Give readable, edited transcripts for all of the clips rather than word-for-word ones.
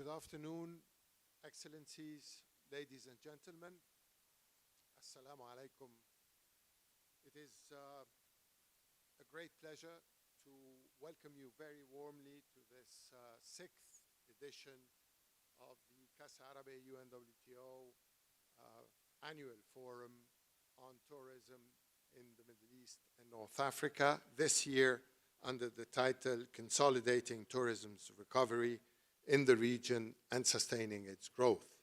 Good afternoon, Excellencies, ladies and gentlemen. Assalamu alaikum. It is a great pleasure to welcome you very warmly to this sixth edition of the Casa Árabe UNWTO annual forum on tourism in the Middle East and North Africa, this year under the title Consolidating Tourism's Recovery in the Region and Sustaining Its Growth.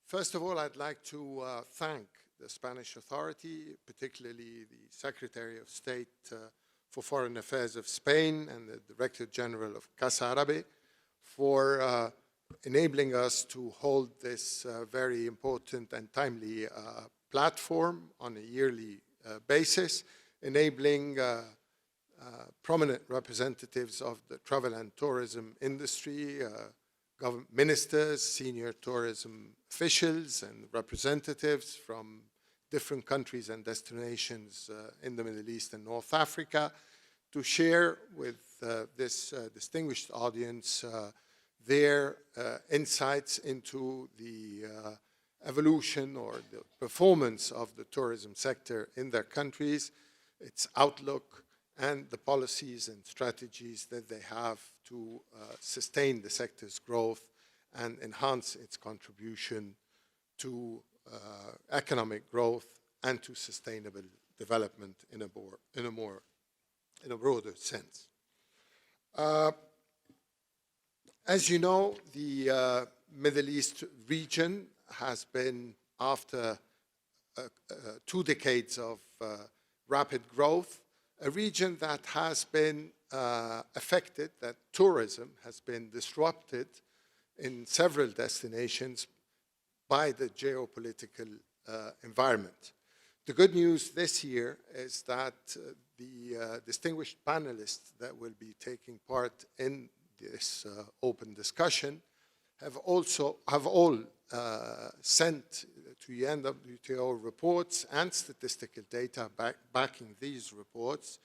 First of all, I'd like to thank the Spanish Authority, particularly the Secretary of State for Foreign Affairs of Spain and the Director General of Casa Árabe for enabling us to hold this very important and timely platform on a yearly basis, enabling prominent representatives of the travel and tourism industry, government ministers, senior tourism officials, and representatives from different countries and destinations in the Middle East and North Africa to share with this distinguished audience their insights into the evolution or the performance of the tourism sector in their countries, its outlook, and the policies and strategies that they have to sustain the sector's growth and enhance its contribution to economic growth and to sustainable development in a broader sense. As you know, the Middle East region has been, after 2 decades of rapid growth, a region that has been affected, that tourism has been disrupted in several destinations by the geopolitical environment. The good news this year is that the distinguished panelists that will be taking part in this open discussion have all sent to UNWTO reports and statistical data backing these reports,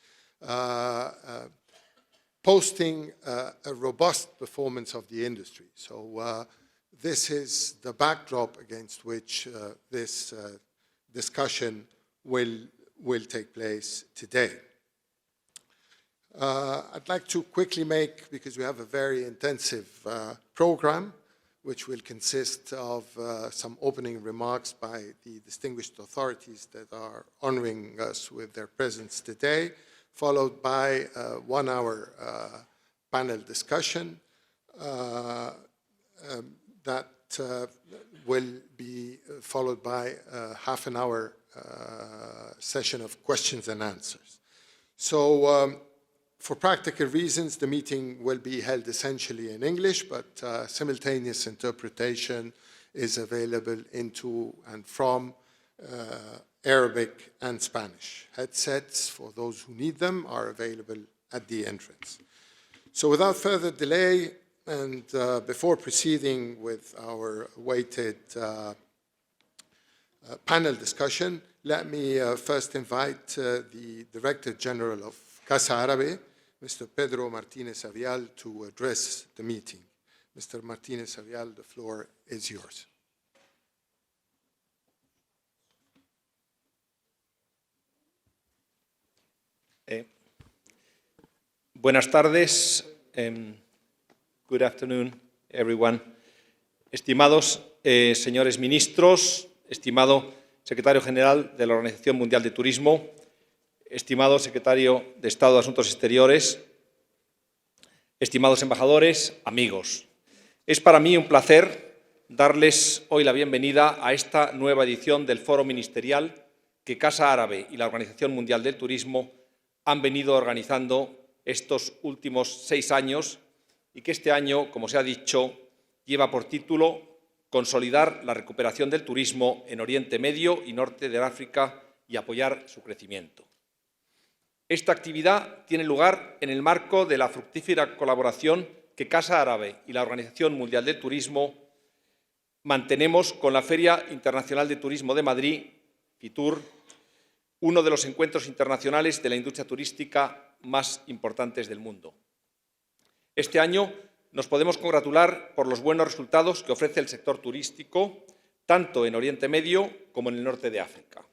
posting a robust performance of the industry. So this is the backdrop against which this discussion will take place today. I'd like to quickly make, because we have a very intensive program, which will consist of some opening remarks by the distinguished authorities that are honoring us with their presence today, followed by a 1-hour panel discussion that will be followed by a half-an-hour session of questions and answers. So for practical reasons, the meeting will be held essentially in English, but simultaneous interpretation is available into and from Arabic and Spanish. Headsets, for those who need them, are available at the entrance. So without further delay, and before proceeding with our awaited panel discussion, let me first invite the Director General of Casa Árabe, Mr. Pedro Martínez-Avial, to address the meeting. Mr. Martínez-Avial, the floor is yours. Buenas tardes. Good afternoon, everyone. Estimados señores ministros, estimado secretario general de la Organización Mundial de Turismo, estimado secretario de Estado de Asuntos Exteriores, estimados embajadores, amigos. Es para mí un placer darles hoy la bienvenida a esta nueva edición del Foro Ministerial que Casa Árabe y la Organización Mundial del Turismo han venido organizando estos últimos 6 años y que este año, como se ha dicho, lleva por título Consolidar la recuperación del turismo en Oriente Medio y Norte de África y apoyar su crecimiento. Esta actividad tiene lugar en el marco de la fructífera colaboración que Casa Árabe y la Organización Mundial del Turismo mantenemos con la Feria Internacional de Turismo de Madrid, FITUR, uno de los encuentros internacionales de la industria turística más importantes del mundo. Este año nos podemos congratular por los buenos resultados que ofrece el sector turístico, tanto en Oriente Medio como en el norte de África,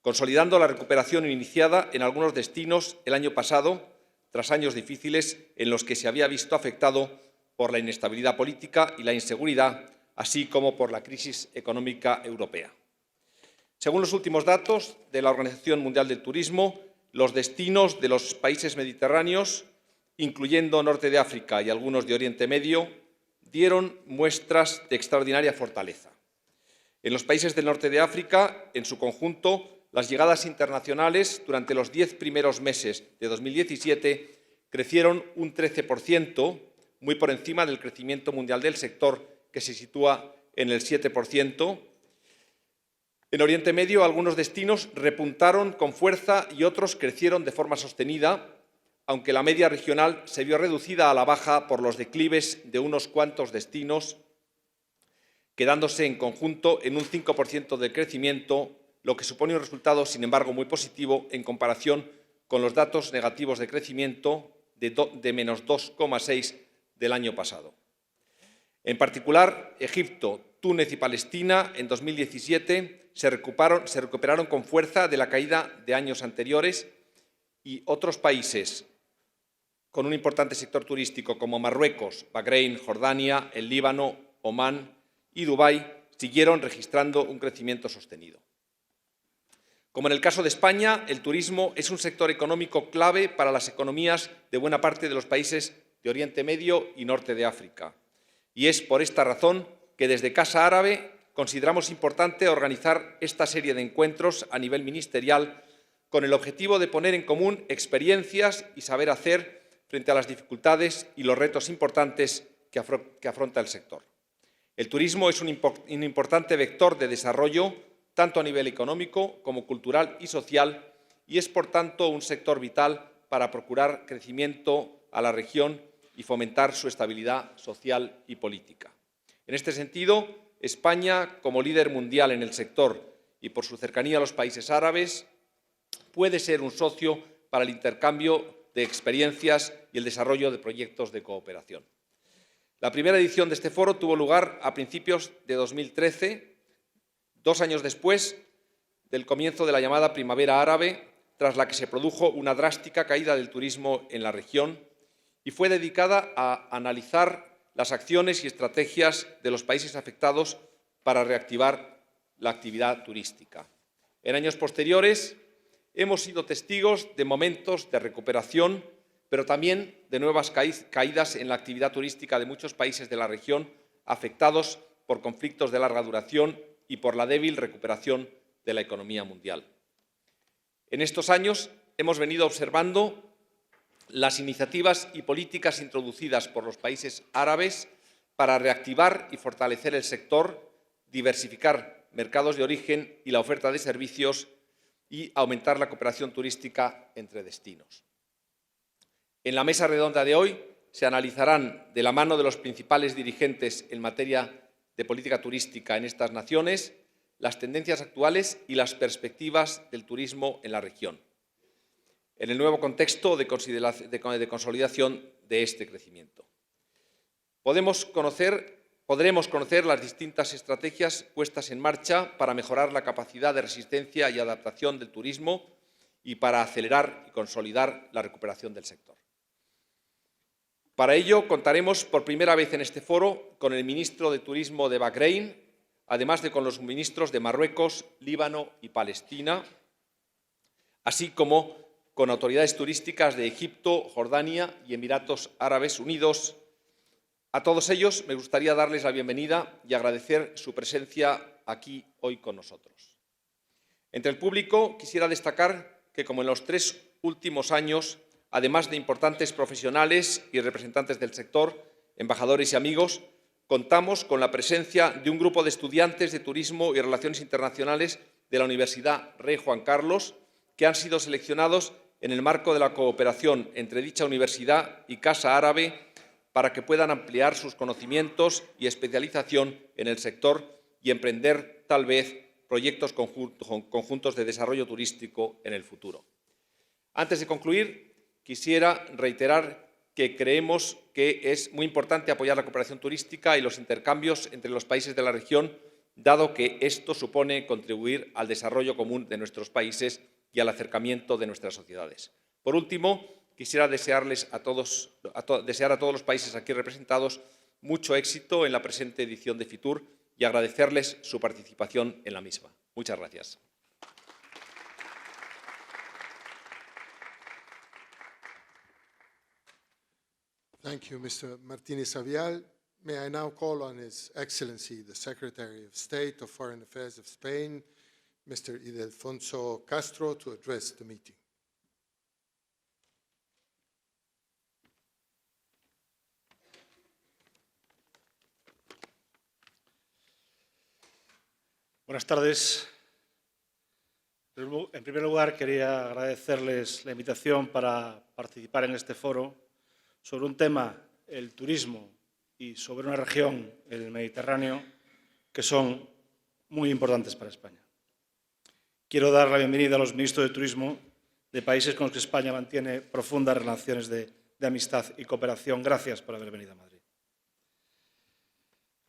consolidando la recuperación iniciada en algunos destinos el año pasado, tras años difíciles en los que se había visto afectado por la inestabilidad política y la inseguridad, así como por la crisis económica europea. Según los últimos datos de la Organización Mundial del Turismo, los destinos de los países mediterráneos, incluyendo Norte de África y algunos de Oriente Medio, dieron muestras de extraordinaria fortaleza. En los países del norte de África, en su conjunto, las llegadas internacionales durante los 10 primeros meses de 2017 crecieron un 13%, muy por encima del crecimiento mundial del sector, que se sitúa en el 7%. En Oriente Medio, algunos destinos repuntaron con fuerza y otros crecieron de forma sostenida, aunque la media regional se vio reducida a la baja por los declives de unos cuantos destinos, quedándose en conjunto en un 5% de crecimiento, lo que supone un resultado, sin embargo, muy positivo en comparación con los datos negativos de crecimiento de menos 2,6% del año pasado. En particular, Egipto, Túnez y Palestina en 2017 se recuperaron con fuerza de la caída de años anteriores, y otros países con un importante sector turístico como Marruecos, Bahrein, Jordania, el Líbano, Omán y Dubái siguieron registrando un crecimiento sostenido. Como en el caso de España, el turismo es un sector económico clave para las economías de buena parte de los países de Oriente Medio y Norte de África. Y es por esta razón que desde Casa Árabe consideramos importante organizar esta serie de encuentros a nivel ministerial con el objetivo de poner en común experiencias y saber hacer frente a las dificultades y los retos importantes que afronta el sector. El turismo es un importante vector de desarrollo, tanto a nivel económico como cultural y social, y es, por tanto, un sector vital para procurar crecimiento a la región y fomentar su estabilidad social y política. En este sentido, España, como líder mundial en el sector y por su cercanía a los países árabes, puede ser un socio para el intercambio de experiencias y el desarrollo de proyectos de cooperación. La primera edición de este foro tuvo lugar a principios de 2013, 2 años después del comienzo de la llamada Primavera Árabe, tras la que se produjo una drástica caída del turismo en la región, y fue dedicada a analizar las acciones y estrategias de los países afectados para reactivar la actividad turística. En años posteriores hemos sido testigos de momentos de recuperación, pero también de nuevas caídas en la actividad turística de muchos países de la región afectados por conflictos de larga duración y por la débil recuperación de la economía mundial. En estos años hemos venido observando las iniciativas y políticas introducidas por los países árabes para reactivar y fortalecer el sector, diversificar mercados de origen y la oferta de servicios y aumentar la cooperación turística entre destinos. En la mesa redonda de hoy se analizarán, de la mano de los principales dirigentes en materia de política turística en estas naciones, las tendencias actuales y las perspectivas del turismo en la región, en el nuevo contexto de consolidación de este crecimiento. Podremos conocer las distintas estrategias puestas en marcha para mejorar la capacidad de resistencia y adaptación del turismo y para acelerar y consolidar la recuperación del sector. Para ello, contaremos por primera vez en este foro con el ministro de Turismo de Bahrein, además de con los ministros de Marruecos, Líbano y Palestina, así como con autoridades turísticas de Egipto, Jordania y Emiratos Árabes Unidos. A todos ellos me gustaría darles la bienvenida y agradecer su presencia aquí hoy con nosotros. Entre el público quisiera destacar que, como en los 3 últimos años, además de importantes profesionales y representantes del sector, embajadores y amigos, contamos con la presencia de un grupo de estudiantes de Turismo y Relaciones Internacionales de la Universidad Rey Juan Carlos, que han sido seleccionados en el marco de la cooperación entre dicha universidad y Casa Árabe para que puedan ampliar sus conocimientos y especialización en el sector y emprender, tal vez, proyectos conjuntos de desarrollo turístico en el futuro. Antes de concluir, quisiera reiterar que creemos que es muy importante apoyar la cooperación turística y los intercambios entre los países de la región, dado que esto supone contribuir al desarrollo común de nuestros países y al acercamiento de nuestras sociedades. Por último, quisiera desear a todos los países aquí representados mucho éxito en la presente edición de FITUR y agradecerles su participación en la misma. Muchas gracias. Thank you, Mr. Martínez-Avial. May I now call on His Excellency, the Secretary of State of Foreign Affairs of Spain, Mr. Ildefonso Castro, to address the meeting. Buenas tardes. En primer lugar, quería agradecerles la invitación para participar en este foro sobre un tema, el turismo, y sobre una región, el Mediterráneo, que son muy importantes para España. Quiero dar la bienvenida a los ministros de Turismo de países con los que España mantiene profundas relaciones de amistad y cooperación. Gracias por haber venido a Madrid.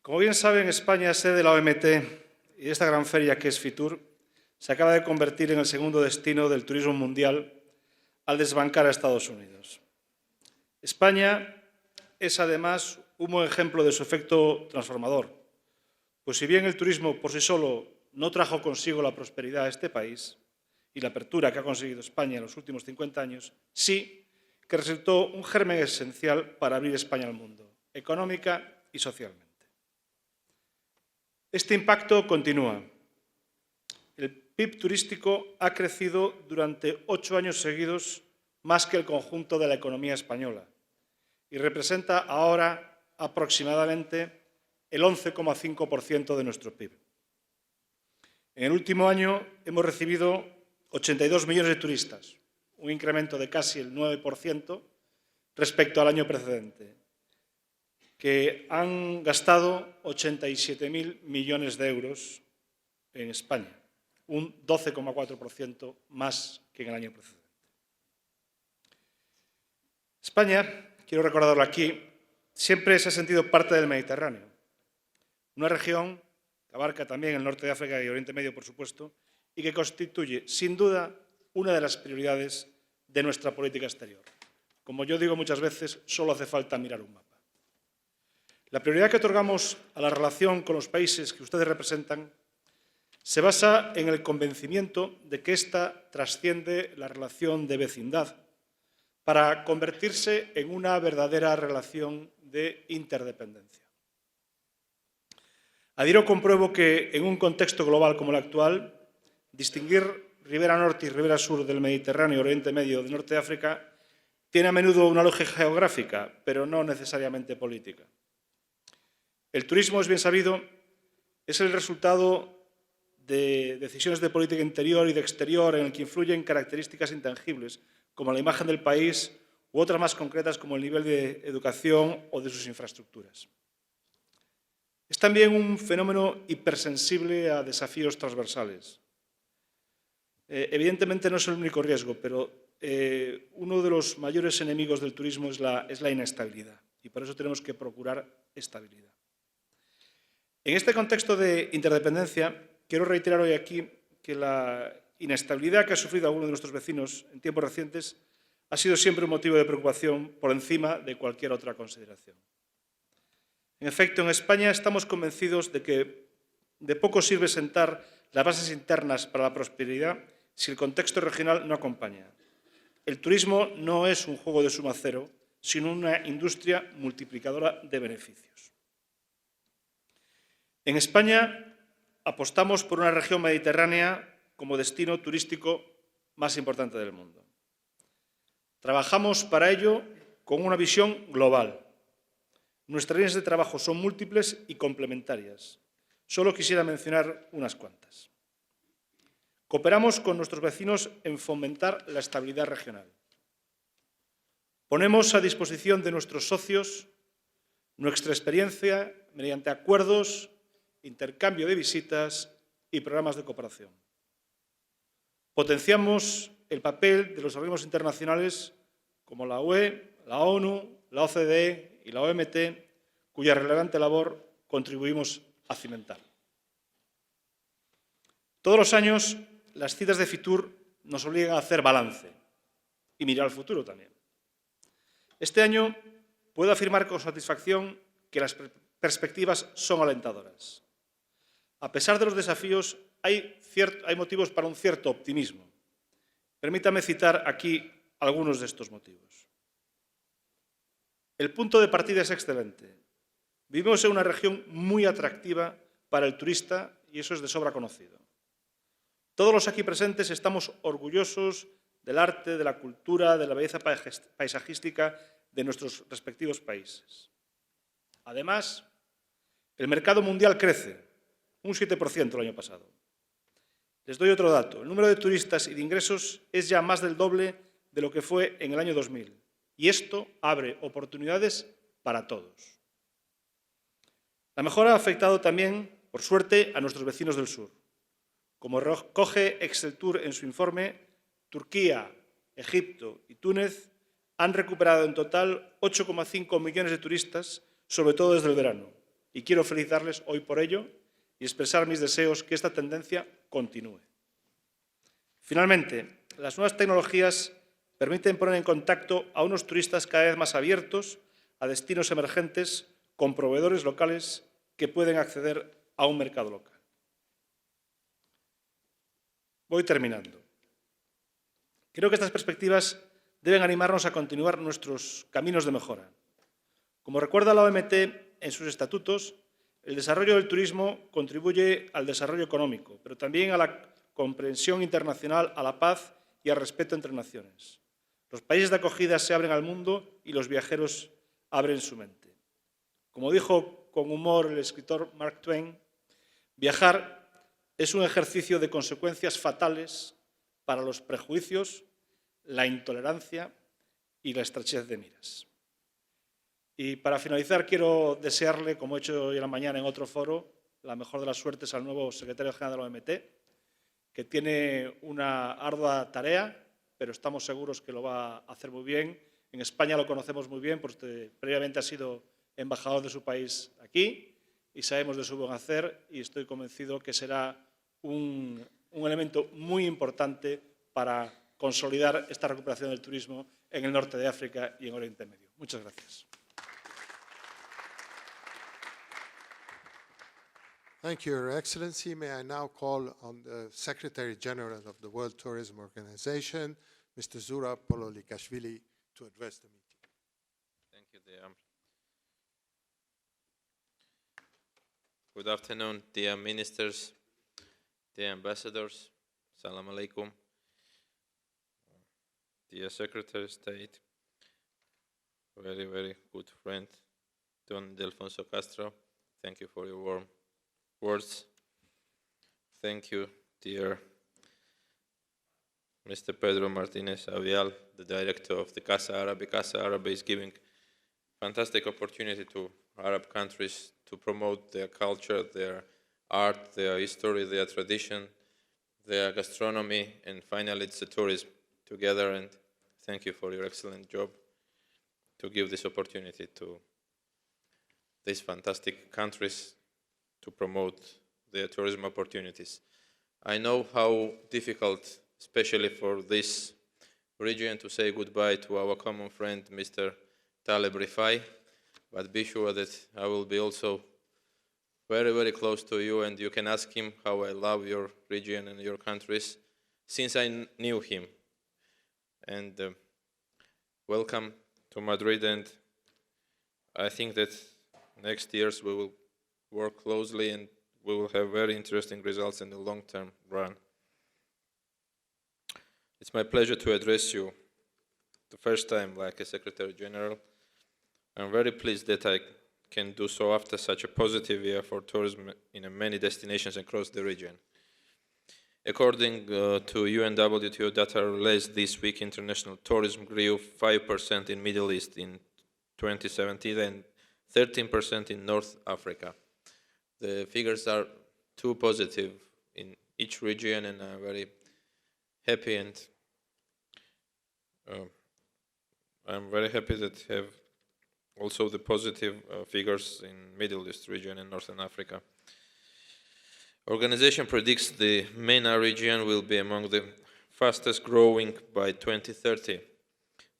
Como bien saben, España es sede de la OMT y esta gran feria que es FITUR se acaba de convertir en el segundo destino del turismo mundial al desbancar a Estados Unidos. España es, además, un buen ejemplo de su efecto transformador, pues si bien el turismo por sí solo no trajo consigo la prosperidad a este país y la apertura que ha conseguido España en los últimos 50 años, sí que resultó un germen esencial para abrir España al mundo, económica y socialmente. Este impacto continúa. El PIB turístico ha crecido durante 8 años seguidos más que el conjunto de la economía española y representa ahora aproximadamente el 11,5% de nuestro PIB. En el último año hemos recibido 82 millones de turistas, un incremento de casi el 9% respecto al año precedente, que han gastado 87.000 millones de euros en España, un 12,4% más que en el año precedente. España, quiero recordarlo aquí, siempre se ha sentido parte del Mediterráneo, una región que abarca también el norte de África y Oriente Medio, por supuesto, y que constituye, sin duda, una de las prioridades de nuestra política exterior. Como yo digo muchas veces, solo hace falta mirar un mapa. La prioridad que otorgamos a la relación con los países que ustedes representan se basa en el convencimiento de que ésta trasciende la relación de vecindad para convertirse en una verdadera relación de interdependencia. Adhiero compruebo que en un contexto global como el actual, distinguir ribera norte y ribera sur del Mediterráneo, Oriente Medio, del norte de África, tiene a menudo una lógica geográfica, pero no necesariamente política. El turismo, es bien sabido, es el resultado de decisiones de política interior y de exterior en el que influyen características intangibles, como la imagen del país u otras más concretas como el nivel de educación o de sus infraestructuras. Es también un fenómeno hipersensible a desafíos transversales. Evidentemente no es el único riesgo, pero uno de los mayores enemigos del turismo es la inestabilidad y por eso tenemos que procurar estabilidad. En este contexto de interdependencia, quiero reiterar hoy aquí que la inestabilidad que ha sufrido alguno de nuestros vecinos en tiempos recientes ha sido siempre un motivo de preocupación por encima de cualquier otra consideración. En efecto, en España estamos convencidos de que de poco sirve sentar las bases internas para la prosperidad si el contexto regional no acompaña. El turismo no es un juego de suma cero, sino una industria multiplicadora de beneficios. En España apostamos por una región mediterránea como destino turístico más importante del mundo. Trabajamos para ello con una visión global. Nuestras líneas de trabajo son múltiples y complementarias. Solo quisiera mencionar unas cuantas. Cooperamos con nuestros vecinos en fomentar la estabilidad regional. Ponemos a disposición de nuestros socios nuestra experiencia mediante acuerdos, intercambio de visitas y programas de cooperación. Potenciamos el papel de los organismos internacionales como la UE, la ONU, la OCDE y la OMT, cuya relevante labor contribuimos a cimentar. Todos los años, las citas de FITUR nos obligan a hacer balance y mirar al futuro también. Este año puedo afirmar con satisfacción que las perspectivas son alentadoras. A pesar de los desafíos, hay motivos para un cierto optimismo. Permítame citar aquí algunos de estos motivos. El punto de partida es excelente. Vivimos en una región muy atractiva para el turista y eso es de sobra conocido. Todos los aquí presentes estamos orgullosos del arte, de la cultura, de la belleza paisajística de nuestros respectivos países. Además, el mercado mundial crece, un 7% el año pasado. Les doy otro dato. El número de turistas y de ingresos es ya más del doble de lo que fue en el año 2000. Y esto abre oportunidades para todos. La mejora ha afectado también, por suerte, a nuestros vecinos del sur. Como recoge Exceltur en su informe, Turquía, Egipto y Túnez han recuperado en total 8,5 millones de turistas, sobre todo desde el verano. Y quiero felicitarles hoy por ello y expresar mis deseos que esta tendencia continúe. Finalmente, las nuevas tecnologías permiten poner en contacto a unos turistas cada vez más abiertos a destinos emergentes con proveedores locales que pueden acceder a un mercado local. Voy terminando. Creo que estas perspectivas deben animarnos a continuar nuestros caminos de mejora. Como recuerda la OMT en sus estatutos, el desarrollo del turismo contribuye al desarrollo económico, pero también a la comprensión internacional, a la paz y al respeto entre naciones. Los países de acogida se abren al mundo y los viajeros abren su mente. Como dijo con humor el escritor Mark Twain, viajar es un ejercicio de consecuencias fatales para los prejuicios, la intolerancia y la estrechez de miras. Y para finalizar, quiero desearle, como he hecho hoy en la mañana en otro foro, la mejor de las suertes al nuevo secretario general de la OMT, que tiene una ardua tarea, pero estamos seguros que lo va a hacer muy bien. En España lo conocemos muy bien, porque previamente ha sido embajador de su país aquí y sabemos de su buen hacer y estoy convencido que será un elemento muy importante para consolidar esta recuperación del turismo en el norte de África y en Oriente Medio. Muchas gracias. Thank you, Your Excellency. May I now call on the Secretary General of the World Tourism Organization, Mr. Zurab Pololikashvili, to address the meeting. Thank you, dear. Good afternoon, dear ministers, dear ambassadors. Salam alaikum. Dear Secretary of State, very, very good friend, Don Delfonso Castro. Thank you for your warm words. Thank you, dear Mr. Pedro Martinez Avial, the director of the Casa Árabe. Casa Árabe is giving fantastic opportunity to Arab countries to promote their culture, their art, their history, their tradition, their gastronomy, and finally it's the tourism together. And thank you for your excellent job to give this opportunity to these fantastic countries to promote their tourism opportunities. I know how difficult, especially for this region, to say goodbye to our common friend, Mr. Taleb Rifai, but be sure that I will be also very, very close to you, and you can ask him how I love your region and your countries since I knew him. And welcome to Madrid, and I think that next years we will work closely and we will have very interesting results in the long-term run. It's my pleasure to address you the first time like a Secretary General. I'm very pleased that I can do so after such a positive year for tourism in many destinations across the region. According to UNWTO data released this week, international tourism grew 5% in Middle East in 2017 and 13% in North Africa. The figures are too positive in each region, and I'm very happy, and I'm very happy that have also the positive figures in Middle East region and Northern Africa. Organization predicts the MENA region will be among the fastest growing by 2030.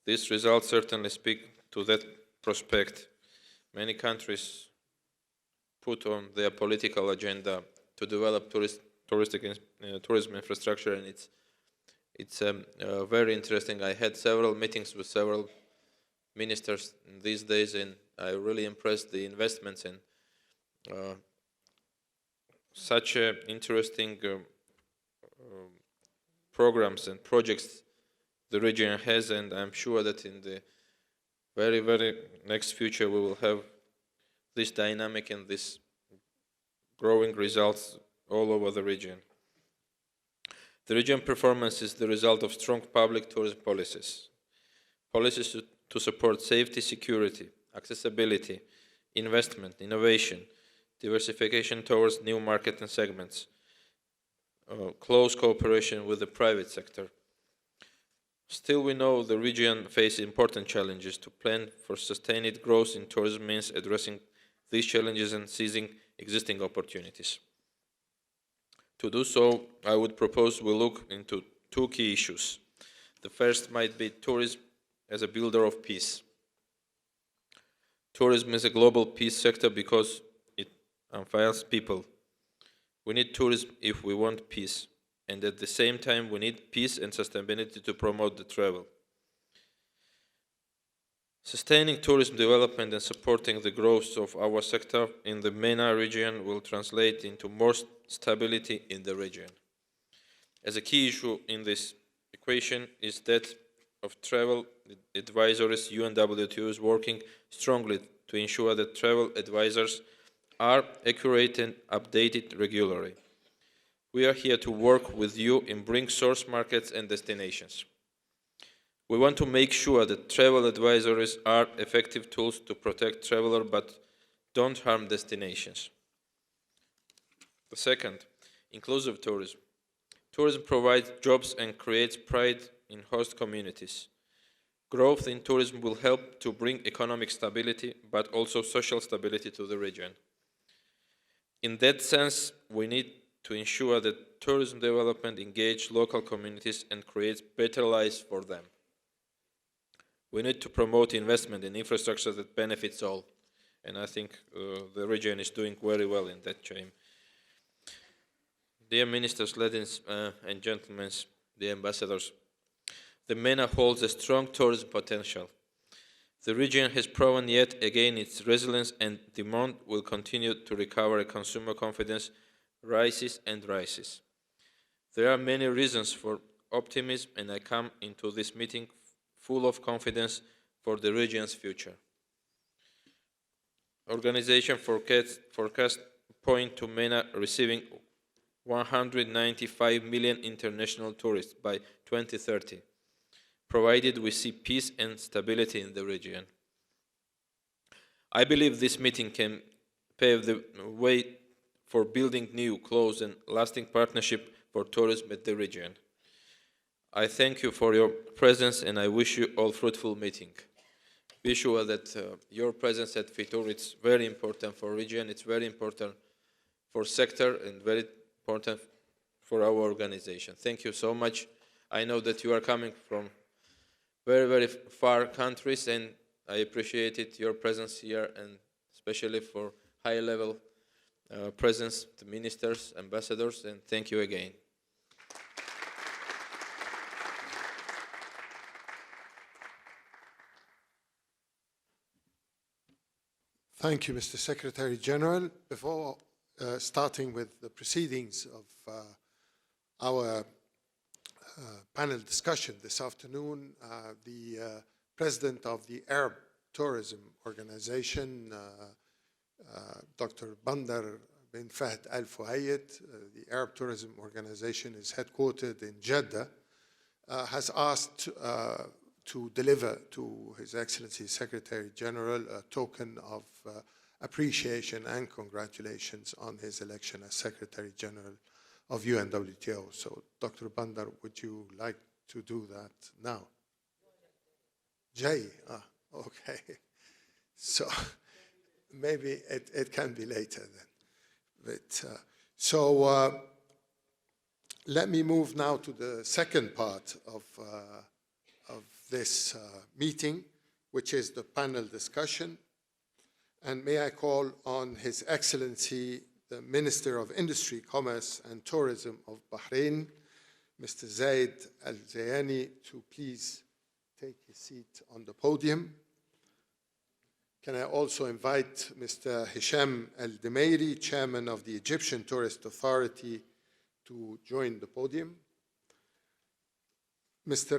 These results certainly speak to that prospect. Many countries put on their political agenda to develop tourism infrastructure, and it's very interesting. I had several meetings with several ministers these days, and I really impressed the investments in such interesting programs and projects the region has, and I'm sure that in the very, very next future we will have this dynamic and this growing results all over the region. The region performance is the result of strong public tourism policies. Policies to support safety, security, accessibility, investment, innovation, diversification towards new market and segments, close cooperation with the private sector. Still, we know the region faces important challenges. To plan for sustained growth in tourism means addressing these challenges and seizing existing opportunities. To do so, I would propose we look into two key issues. The first might be tourism as a builder of peace. Tourism is a global peace sector because it unfurls people. We need tourism if we want peace, and at the same time we need peace and sustainability to promote the travel. Sustaining tourism development and supporting the growth of our sector in the MENA region will translate into more stability in the region. As a key issue in this equation is that of travel advisories. UNWTO is working strongly to ensure that travel advisors are accurate and updated regularly. We are here to work with you in bring source markets and destinations. We want to make sure that travel advisories are effective tools to protect travelers but don't harm destinations. The second, inclusive tourism. Tourism provides jobs and creates pride in host communities. Growth in tourism will help to bring economic stability but also social stability to the region. In that sense, we need to ensure that tourism development engages local communities and creates better lives for them. We need to promote investment in infrastructure that benefits all, and I think the region is doing very well in that chain. Dear ministers, ladies and gentlemen, dear ambassadors, the MENA holds a strong tourism potential. The region has proven yet again its resilience, and demand will continue to recover. Consumer confidence rises and rises. There are many reasons for optimism, and I come into this meeting full of confidence for the region's future. Organization forecast point to MENA receiving 195 million international tourists by 2030, provided we see peace and stability in the region. I believe this meeting can pave the way for building new, close and lasting partnership for tourism in the region. I thank you for your presence and I wish you all fruitful meeting. Be sure that your presence at FITUR is very important for region, it's very important for sector and very important for our organization. Thank you so much. I know that you are coming from very, very far countries, and I appreciated your presence here, and especially for high-level presence, the ministers, ambassadors, and thank you again. Thank you, Mr. Secretary General. Before starting with the proceedings of our panel discussion this afternoon, the President of the Arab Tourism Organization, Dr. Bandar bin Fahd Al Fuhayyid, the Arab Tourism Organization is headquartered in Jeddah, has asked to deliver to His Excellency Secretary General a token of appreciation and congratulations on his election as Secretary General of UNWTO. So, Dr. Bandar, would you like to do that now? Jay, okay. So maybe it can be later then. But, let me move now to the second part of this meeting, which is the panel discussion. And may I call on His Excellency, the Minister of Industry, Commerce and Tourism of Bahrain, Mr. Zaid Al-Zayani, to please take his seat on the podium. Can I also invite Mr. Hisham Al-Dumairi, Chairman of the Egyptian Tourist Authority, to join the podium. Mr.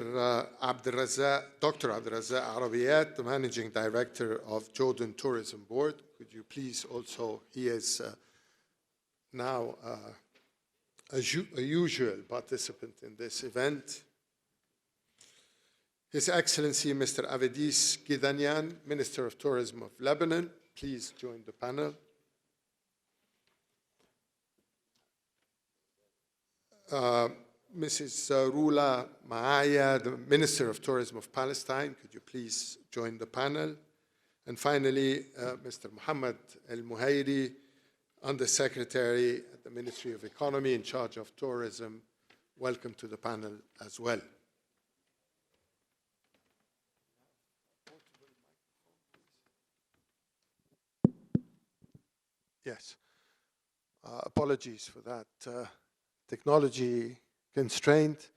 Dr. Abdulrazak Arabiyat, the Managing Director of Jordan Tourism Board. Could you please also, he is now a usual participant in this event. His Excellency Mr. Avedis Gidanyan, Minister of Tourism of Lebanon, please join the panel. Mrs. Rula Maaya, the Minister of Tourism of Palestine, could you please join the panel? And finally, Mr. Muhammad Al-Muhairi, Undersecretary at the Ministry of Economy in charge of tourism. Welcome to the panel as well. Yes, apologies for that technology constraint.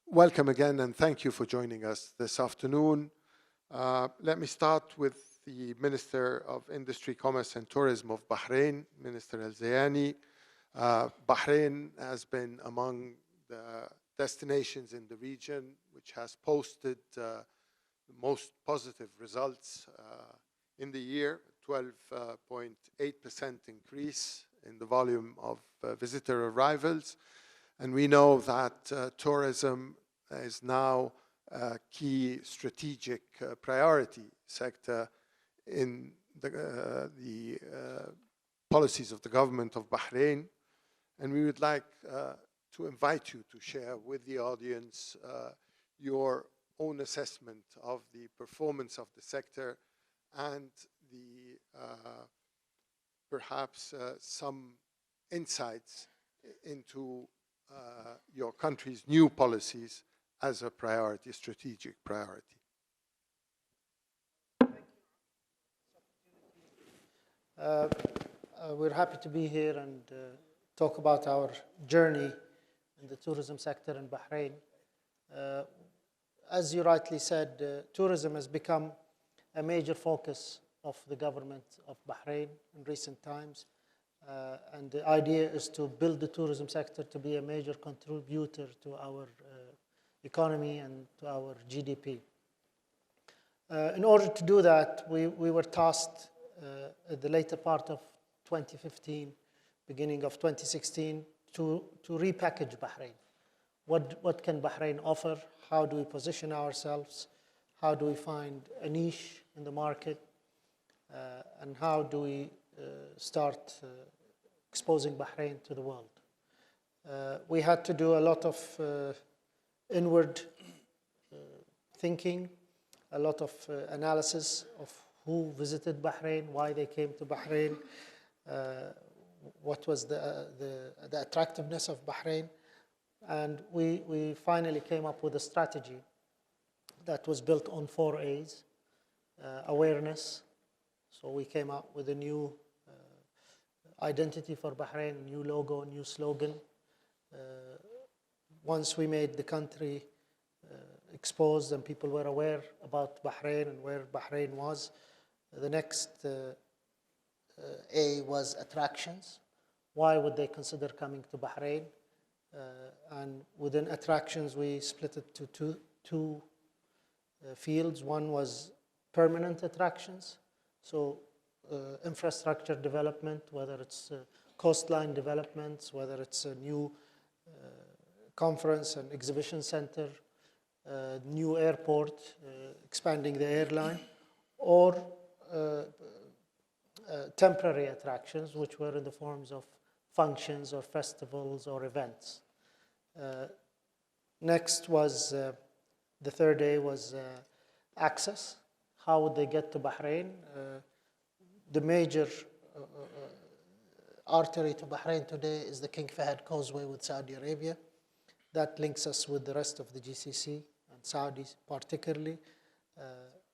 Welcome again, and thank you for joining us this afternoon. Let me start with the Minister of Industry, Commerce and Tourism of Bahrain, Minister Al-Zayani. Bahrain has been among the destinations in the region which has posted the most positive results in the year, 12.8% increase in the volume of visitor arrivals. And we know that tourism is now a key strategic priority sector in the policies of the government of Bahrain. And we would like to invite you to share with the audience your own assessment of the performance of the sector and the perhaps some insights into your country's new policies as a priority, strategic priority. We're happy to be here and talk about our journey in the tourism sector in Bahrain. As you rightly said, tourism has become a major focus of the government of Bahrain in recent times. And the idea is to build the tourism sector to be a major contributor to our economy and to our GDP. In order to do that, we were tasked at the later part of 2015, beginning of 2016, to repackage Bahrain. What can Bahrain offer? How do we position ourselves? How do we find a niche in the market? And how do we start exposing Bahrain to the world? We had to do a lot of inward thinking, a lot of analysis of who visited Bahrain, why they came to Bahrain, what was the attractiveness of Bahrain. And we finally came up with a strategy that was built on 4 A's. Awareness. So we came up with a new identity for Bahrain, a new logo, a new slogan. Once we made the country exposed and people were aware about Bahrain and where Bahrain was, the next A was attractions. Why would they consider coming to Bahrain? And within attractions, we split it to two fields. One was permanent attractions, so infrastructure development, whether it's coastline developments, whether it's a new conference and exhibition center, new airport, expanding the airline, or temporary attractions, which were in the forms of functions or festivals or events. Next was, the third day was access. how would they get to Bahrain? The major artery to Bahrain today is the King Fahd Causeway with Saudi Arabia. That links us with the rest of the GCC and Saudis particularly.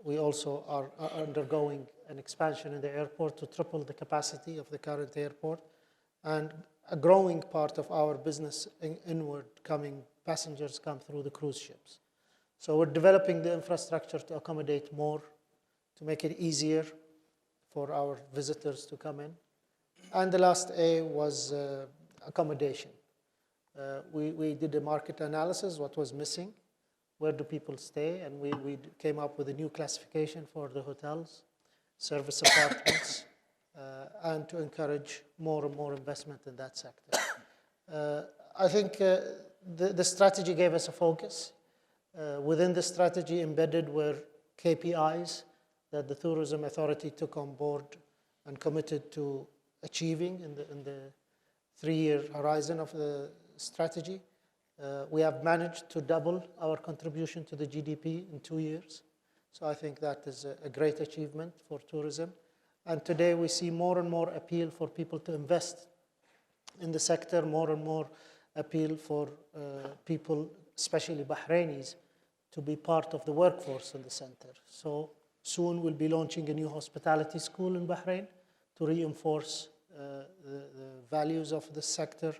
We also are undergoing an expansion in the airport to triple the capacity of the current airport. And a growing part of our business inward coming passengers come through the cruise ships. So we're developing the infrastructure to accommodate more, to make it easier for our visitors to come in. And the last A was accommodation. We did a market analysis, what was missing, where do people stay, and we came up with a new classification for the hotels, service apartments, and to encourage more and more investment in that sector. I think the strategy gave us a focus. Within the strategy embedded were KPIs that the Tourism Authority took on board and committed to achieving in the 3-year horizon of the strategy. We have managed to double our contribution to the GDP in 2 years. So I think that is a great achievement for tourism. And today we see more and more appeal for people to invest in the sector, more and more appeal for people, especially Bahrainis, to be part of the workforce in the center. So soon we'll be launching a new hospitality school in Bahrain to reinforce the values of the sector.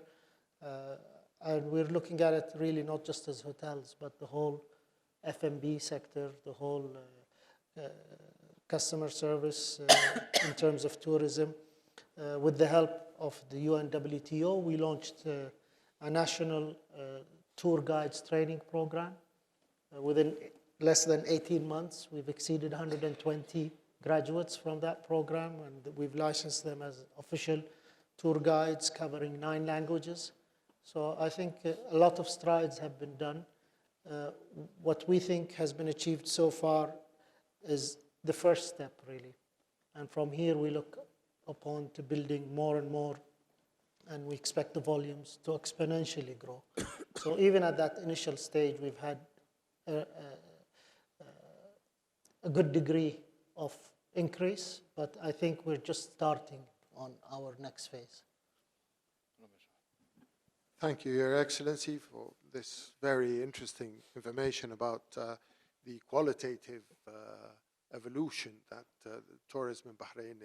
And we're looking at it really not just as hotels, but the whole F&B sector, the whole customer service in terms of tourism. With the help of the UNWTO, we launched a national tour guides training program. Within less than 18 months, we've exceeded 120 graduates from that program, and we've licensed them as official tour guides covering 9 languages. So I think a lot of strides have been done. What we think has been achieved so far is the first step, really. And from here, we look upon to building more and more, and we expect the volumes to exponentially grow. So even at that initial stage, we've had a good degree of increase, but I think we're just starting on our next phase. Thank you, Your Excellency, for this very interesting information about the qualitative evolution that tourism in Bahrain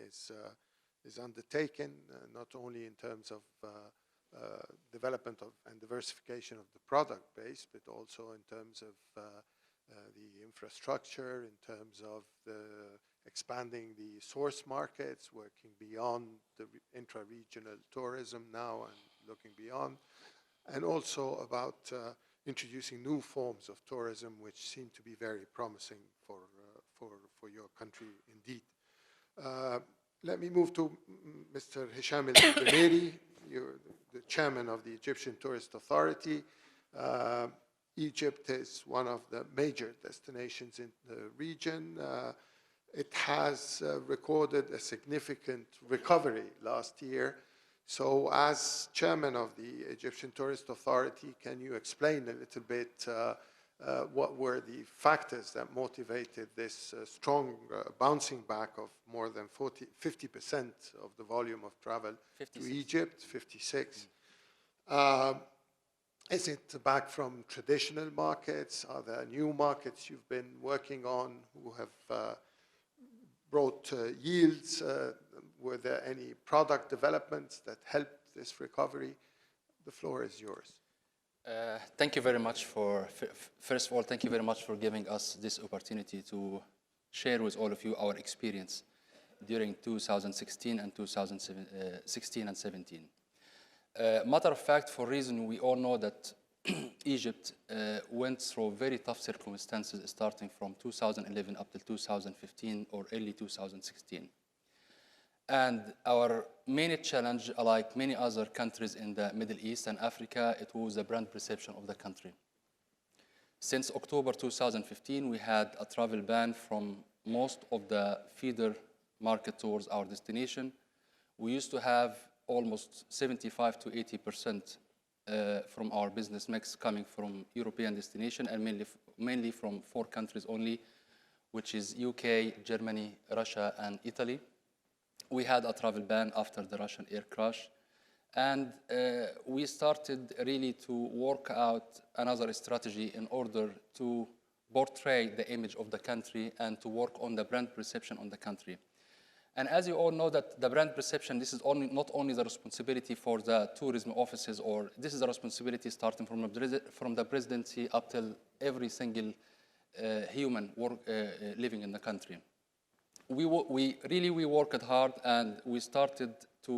is undertaken, not only in terms of development of and diversification of the product base, but also in terms of the infrastructure, in terms of expanding the source markets, working beyond the intra-regional tourism now and looking beyond, and also about introducing new forms of tourism, which seem to be very promising for your country indeed. Let me move to Mr. Hisham El-Demiri, the chairman of the Egyptian Tourist Authority. Egypt is one of the major destinations in the region. It has recorded a significant recovery last year. So as chairman of the Egyptian Tourist Authority, can you explain a little bit what were the factors that motivated this strong bouncing back of more than 50% of the volume of travel 56. To Egypt, 56. Is it back from traditional markets? Are there new markets you've been working on who have brought yields? Were there any product developments that helped this recovery? The floor is yours. Thank you very much first of all, thank you very much for giving us this opportunity to share with all of you our experience during 2016 and 2017. Matter of fact, for reason we all know that Egypt went through very tough circumstances starting from 2011 up till 2015 or early 2016. And our main challenge, like many other countries in the Middle East and Africa, it was the brand perception of the country. Since October 2015, we had a travel ban from most of the feeder market towards our destination. We used to have almost 75 to 80% from our business mix coming from European destination and mainly from 4 countries only, which is UK, Germany, Russia, and Italy. We had a travel ban after the Russian air crash. And we started really to work out another strategy in order to portray the image of the country and to work on the brand perception on the country. And as you all know, that the brand perception, this is not only the responsibility for the tourism offices, or this is a responsibility starting from the presidency up till every single human living in the country. We worked hard, and we started to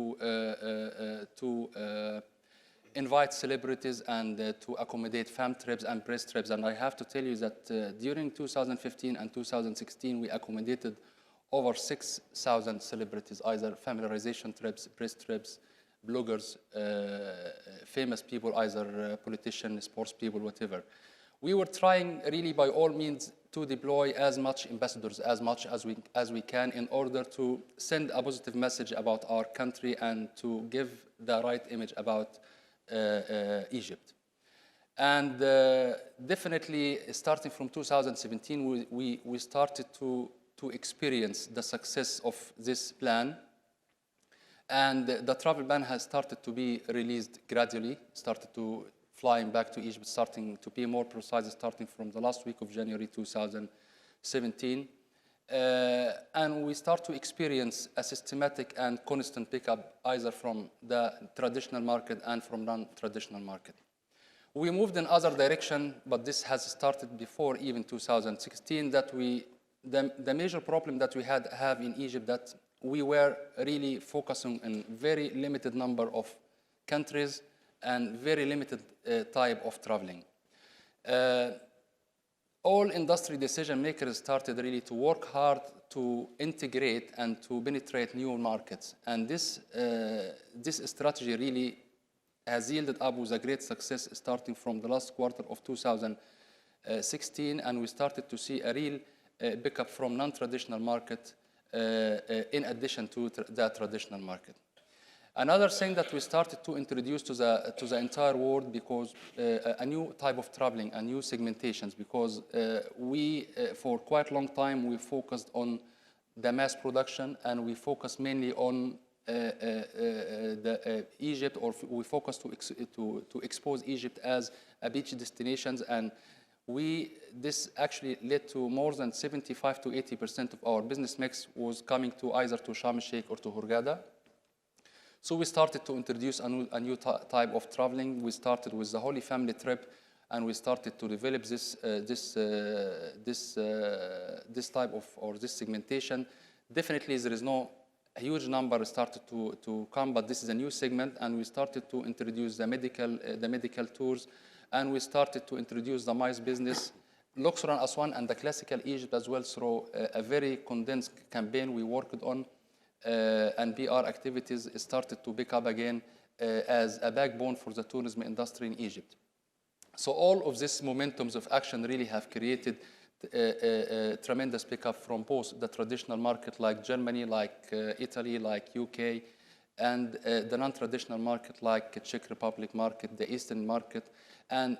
invite celebrities and to accommodate fam trips and press trips. And I have to tell you that during 2015 and 2016, we accommodated over 6,000 celebrities, either familiarization trips, press trips, bloggers, famous people, either politicians, sports people, whatever. We were trying really by all means to deploy as much ambassadors as much as we can in order to send a positive message about our country and to give the right image about Egypt. And definitely starting from 2017, we started to experience the success of this plan. And the travel ban has started to be released gradually, started to flying back to Egypt, starting to be more precise, starting from the last week of January 2017. And we start to experience a systematic and constant pickup either from the traditional market and from non-traditional market. We moved in other direction, but this has started before even 2016, that the major problem that we have in Egypt, that we were really focusing on very limited number of countries and very limited type of traveling. All industry decision makers started really to work hard to integrate and to penetrate new markets. And this strategy really has yielded up with a great success starting from the last quarter of 2016, and we started to see a real pickup from non-traditional market in addition to the traditional market. Another thing that we started to introduce to the entire world, because a new type of traveling, a new segmentations, because for quite a long time, we focused on the mass production, and we focused mainly on Egypt, or we focused to expose Egypt as a beach destinations, and this actually led to more than 75 to 80% of our business mix was coming to either to Sharm el-Sheikh or to Hurghada. So we started to introduce a new type of traveling. We started with the Holy Family trip, and we started to develop this type of, or this segmentation. Definitely, there is no huge number started to come, but this is a new segment, and we started to introduce the medical tours, and we started to introduce the MICE business, Luxor and Aswan, and the classical Egypt as well, through a very condensed campaign we worked on. And PR activities started to pick up again as a backbone for the tourism industry in Egypt. So all of these momentums of action really have created a tremendous pickup from both the traditional market like Germany, like Italy, like UK, and the non-traditional market like Czech Republic market, the Eastern market. And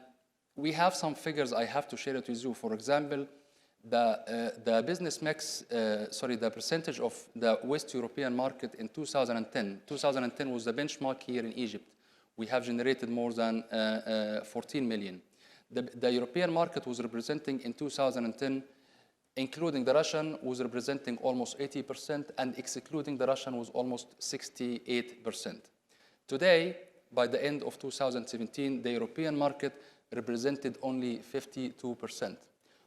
we have some figures I have to share it with you. For example, the business mix, the percentage of the West European market in 2010. 2010 was the benchmark year in Egypt. We have generated more than 14 million. The European market was representing in 2010, including the Russian, was representing almost 80%, and excluding the Russian was almost 68%. Today, by the end of 2017, the European market represented only 52%.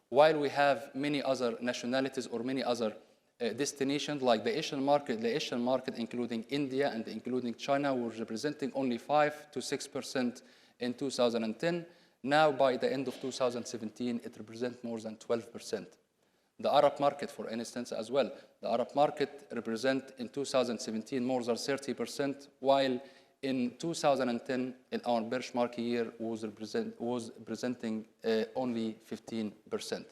While we have many other nationalities or many other destinations, like the Asian market including India and including China, were representing only 5 to 6% in 2010. Now, by the end of 2017, it represents more than 12%. The Arab market, for instance, as well. The Arab market represents in 2017 more than 30%, while in 2010, in our benchmark year, was presenting only 15%.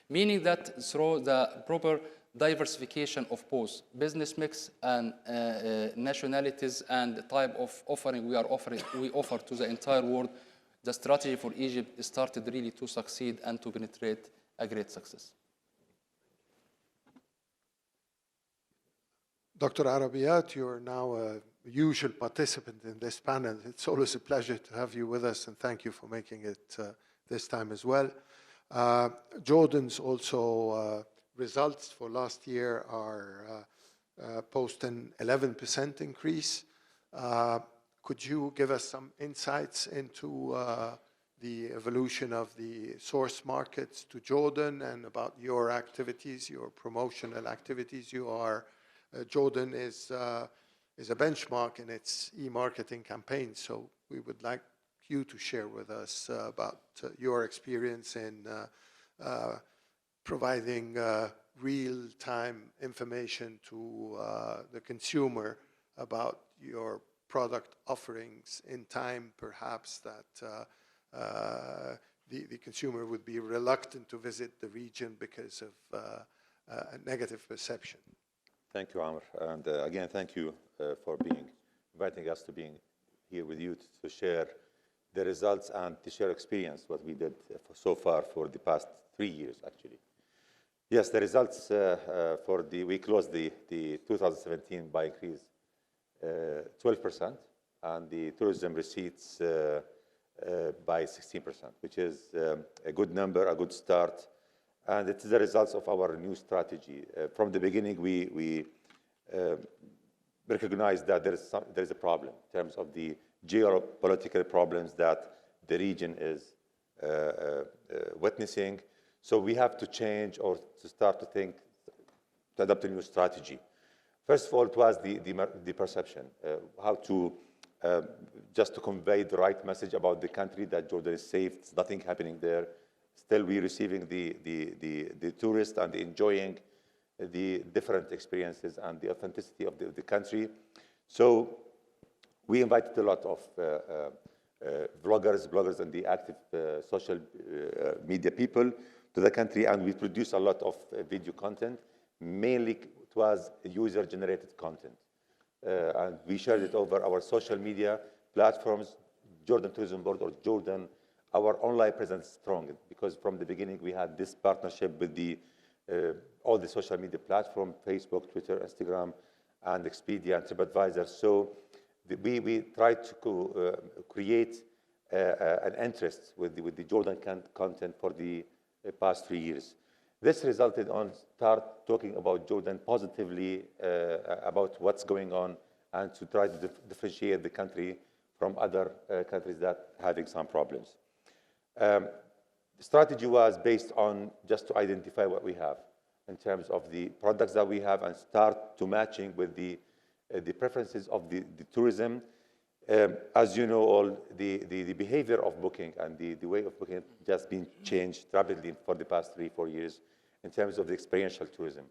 Meaning that through the proper diversification of both business mix and nationalities and the type of offering we offer to the entire world, the strategy for Egypt started really to succeed and to penetrate a great success. Dr. Arabiyat, you're now a usual participant in this panel. It's always a pleasure to have you with us, and thank you for making it this time as well. Jordan's also results for last year are post an 11% increase. Could you give us some insights into the evolution of the source markets to Jordan and about your activities, your promotional activities? Jordan is a benchmark in its e-marketing campaign, so we would like you to share with us about your experience in providing real-time information to the consumer about your product offerings in time, perhaps, that the consumer would be reluctant to visit the region because of a negative perception. Thank you, Amr. And again, thank you for inviting us to being here with you to share the results and to share experience, what we did so far for the past 3 years, actually. Yes, the results we closed the 2017 by increase 12%, and the tourism receipts by 16%, which is a good number, a good start. And it is the results of our new strategy. From the beginning, we recognized that there is a problem in terms of the geopolitical problems that the region is witnessing. So we have to change or to start to think, to adopt a new strategy. First of all, it was the perception, how to just to convey the right message about the country, that Jordan is safe, there's nothing happening there. Still, we're receiving the tourists and enjoying the different experiences and the authenticity of the country. So we invited a lot of bloggers and the active social media people to the country, and we produced a lot of video content. Mainly, it was user-generated content. And we shared it over our social media platforms, Jordan Tourism Board or Jordan. Our online presence is strong because from the beginning we had this partnership with all the social media platforms, Facebook, Twitter, Instagram, and Expedia and TripAdvisor. So we tried to create an interest with the Jordan content for the past 3 years. This resulted on start talking about Jordan positively, about what's going on, and to try to differentiate the country from other countries that are having some problems. The strategy was based on just to identify what we have in terms of the products that we have and start to matching with the preferences of the tourism. As you know, all the behavior of booking and the way of booking has just been changed rapidly for the past 3-4 years in terms of the experiential tourism.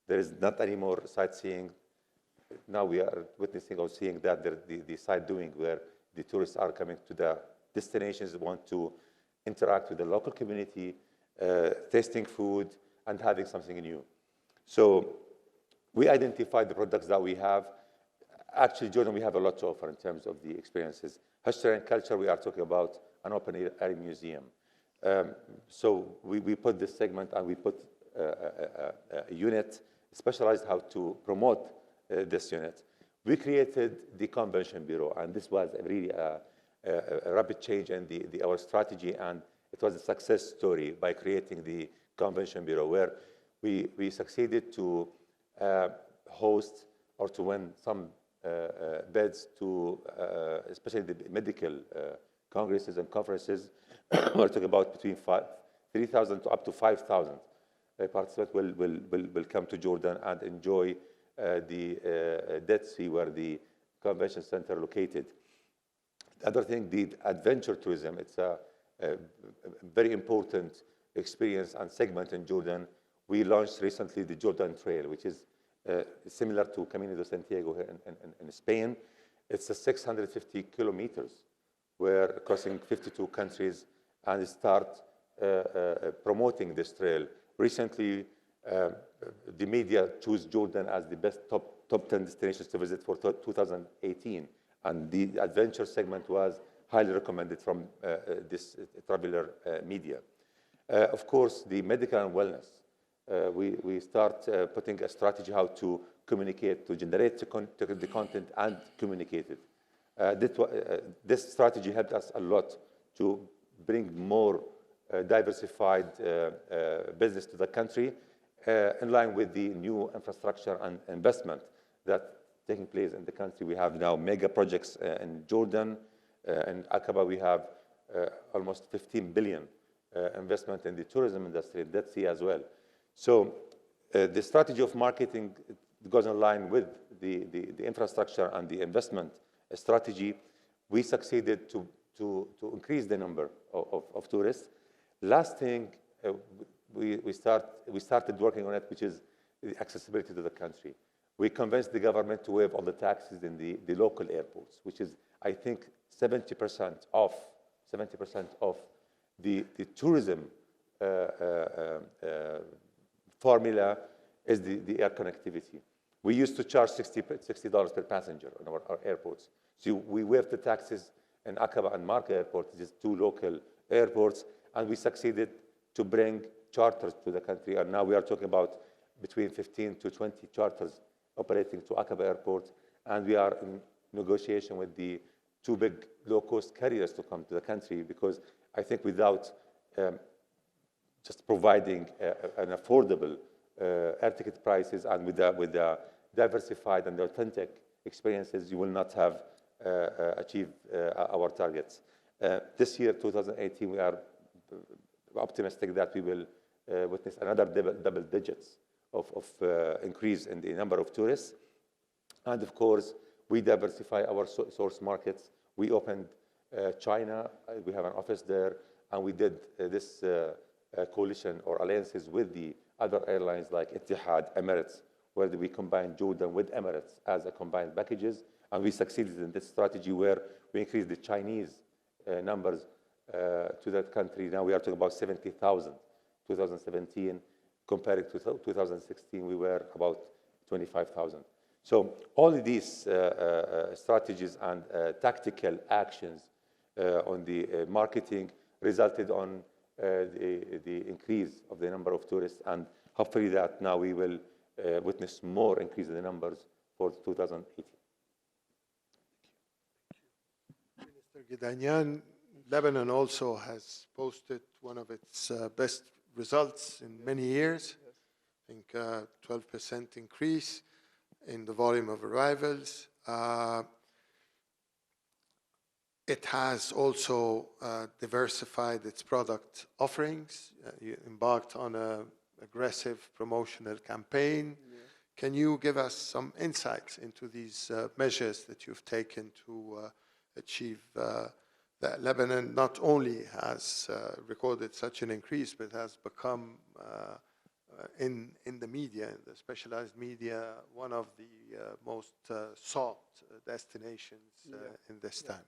There is not any more sightseeing. Now we are witnessing or seeing that the site doing where the tourists are coming to the destinations, want to interact with the local community, tasting food, and having something new. So we identified the products that we have. Actually, Jordan, we have a lot to offer in terms of the experiences. History and culture, we are talking about an open-air museum. So we put this segment and we put a unit specialized how to promote this unit. We created the Convention Bureau, and this was really a rapid change in our strategy, and it was a success story by creating the Convention Bureau, where we succeeded to host or to win some bids to especially the medical congresses and conferences. We're talking about between 3,000 to up to 5,000 participants will come to Jordan and enjoy the Dead Sea, where the convention center located. The other thing, the adventure tourism, it's a very important experience and segment in Jordan. We launched recently the Jordan Trail, which is similar to Camino de Santiago here in Spain. It's a 650 kilometers. We're crossing 52 countries and start promoting this trail. Recently, the media chose Jordan as the best top 10 destinations to visit for 2018. And the adventure segment was highly recommended from this traveler media. Of course, the medical and wellness. we start putting a strategy how to communicate, to generate the content and communicate it. This strategy helped us a lot to bring more diversified business to the country in line with the new infrastructure and investment that taking place in the country. We have now mega projects in Jordan. In Aqaba, we have almost 15 billion investment in the tourism industry, Dead Sea as well. So the strategy of marketing goes in line with the infrastructure and the investment strategy. We succeeded to increase the number of tourists. Last thing, we started working on it, which is the accessibility to the country. We convinced the government to waive all the taxes in the local airports, which is, I think, 70% of the tourism formula is the air connectivity. We used to charge $60 per passenger on our airports. So we waived the taxes in Aqaba and Marka airport, just two local airports, and we succeeded to bring charters to the country. And now we are talking about between 15 to 20 charters operating to Aqaba airport, and we are in negotiation with the two big low-cost carriers to come to the country, because I think without just providing an affordable air ticket prices and with the diversified and authentic experiences, you will not have achieved our targets. This year, 2018, we are optimistic that we will witness another double digits of increase in the number of tourists. And of course, we diversify our source markets. We opened China, we have an office there, and we did this coalition or alliances with the other airlines like Etihad, Emirates, where we combined Jordan with Emirates as a combined packages. And we succeeded in this strategy where we increased the Chinese numbers to that country. Now we are talking about 70,000, 2017. Compared to 2016, we were about 25,000. So all of these strategies and tactical actions on the marketing resulted on the increase of the number of tourists, and hopefully that now we will witness more increase in the numbers for 2018. Minister Gedanyan, Lebanon also has posted one of its best results in many years. I think 12% increase in the volume of arrivals. It has also diversified its product offerings. You embarked on an aggressive promotional campaign. Yeah. Can you give us some insights into these measures that you've taken to achieve that Lebanon not only has recorded such an increase, but has become, in the media, in the specialized media, one of the most sought destinations in this time?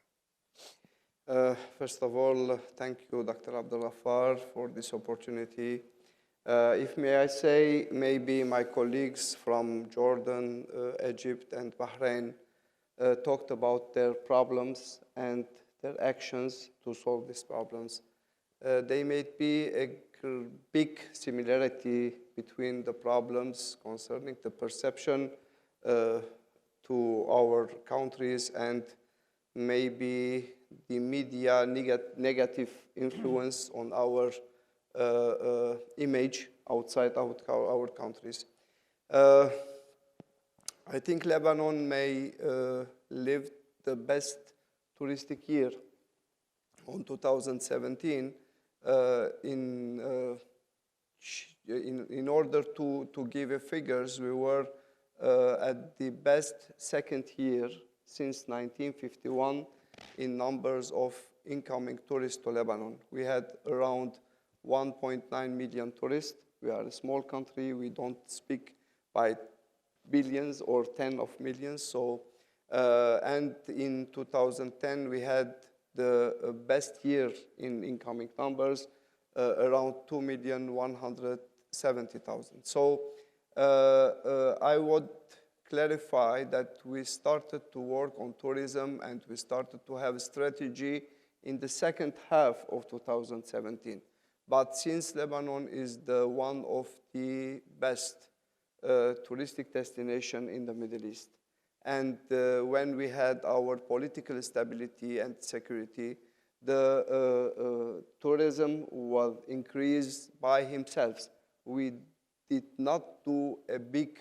First of all, thank you, Dr. Abdul Ghaffar, for this opportunity. If may I say, maybe my colleagues from Jordan, Egypt, and Bahrain talked about their problems and their actions to solve these problems. They may be a big similarity between the problems concerning the perception to our countries and maybe the media negative influence on our image outside our countries. I think Lebanon may live the best touristic year on 2017. In order to give figures, we were at the best second year since 1951 in numbers of incoming tourists to Lebanon. We had around 1.9 million tourists. We are a small country. We don't speak by billions or 10 of millions. So, and in 2010, we had the best year in incoming numbers, around 2,170,000. So I would clarify that we started to work on tourism and we started to have a strategy in the second half of 2017. But since Lebanon is one of the best touristic destination in the Middle East, and when we had our political stability and security, the tourism was increased by himself. We did not do a big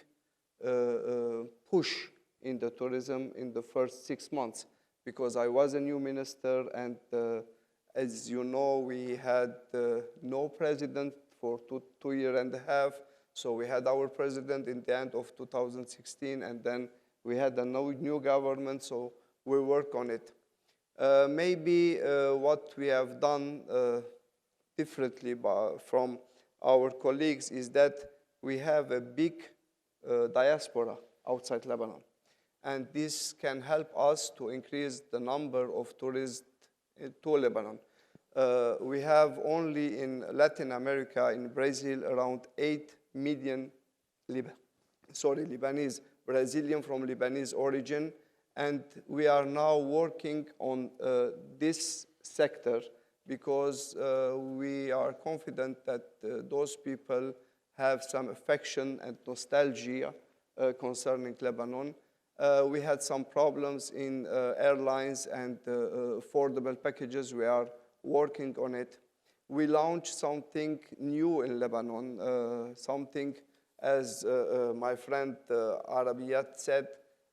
push in the tourism in the first 6 months, because I was a new minister, and as you know, we had no president for two years and a half. So we had our president in the end of 2016, and then we had a new government, so we work on it. Maybe what we have done differently from our colleagues is that we have a big diaspora outside Lebanon. And this can help us to increase the number of tourists to Lebanon. We have only in Latin America, in Brazil, around 8 million Lebanese, Brazilian from Lebanese origin. And we are now working on this sector because we are confident that those people have some affection and nostalgia concerning Lebanon. We had some problems in airlines and affordable packages. We are working on it. We launched something new in Lebanon, something, as my friend Arabiyat said,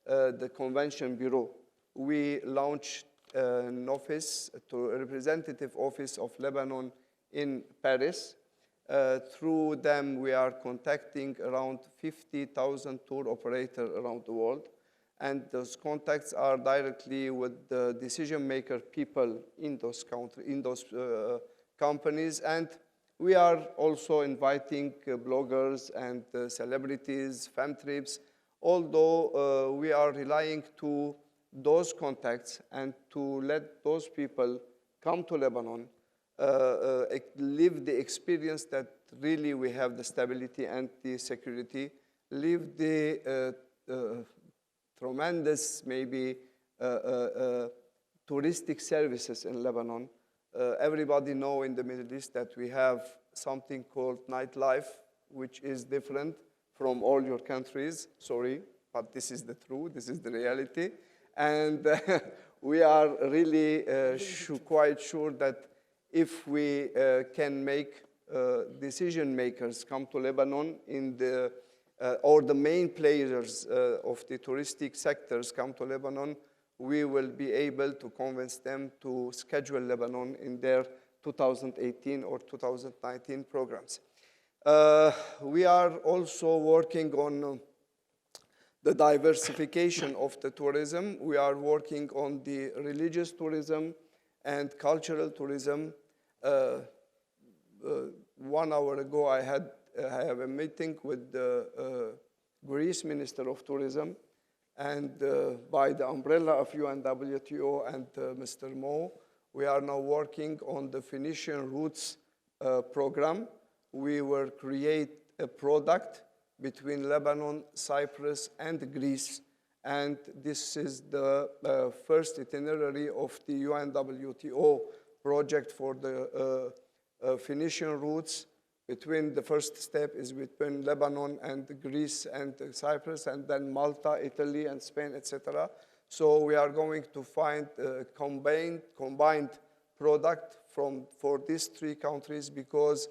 the Convention Bureau. We launched an office, a representative office of Lebanon in Paris. Through them, we are contacting around 50,000 tour operators around the world. And those contacts are directly with the decision-maker people in those companies. And we are also inviting bloggers and celebrities, fan trips, although we are relying to those contacts and to let those people come to Lebanon, live the experience that really we have the stability and the security, live the tremendous, maybe, touristic services in Lebanon. Everybody know in the Middle East that we have something called nightlife, which is different from all your countries. Sorry, but this is the truth, this is the reality. And we are really quite sure that if we can make decision makers come to Lebanon in the or the main players of the touristic sectors come to Lebanon, we will be able to convince them to schedule Lebanon in their 2018 or 2019 programs. We are also working on the diversification of the tourism. We are working on the religious tourism and cultural tourism. 1 hour ago, I have a meeting with the Greece Minister of Tourism, and by the umbrella of UNWTO and Mr. Mo, we are now working on the Phoenician Roots program. We will create a product between Lebanon, Cyprus, and Greece, and this is the first itinerary of the UNWTO project for the Phoenician Roots. The first step is between Lebanon and Greece and Cyprus, and then Malta, Italy, and Spain, etc. So we are going to find a combined product for these 3 countries, because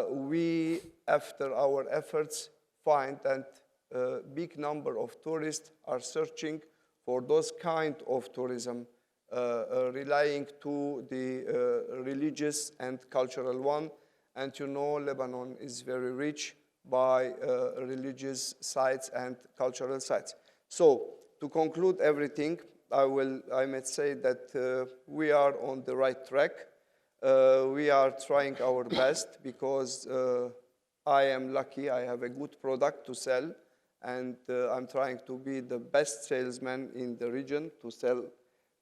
we, after our efforts, find that a big number of tourists are searching for those kind of tourism, relying to the religious and cultural one. And you know, Lebanon is very rich by religious sites and cultural sites. So to conclude everything, I might say that we are on the right track. We are trying our best, because I am lucky, I have a good product to sell, and I'm trying to be the best salesman in the region to sell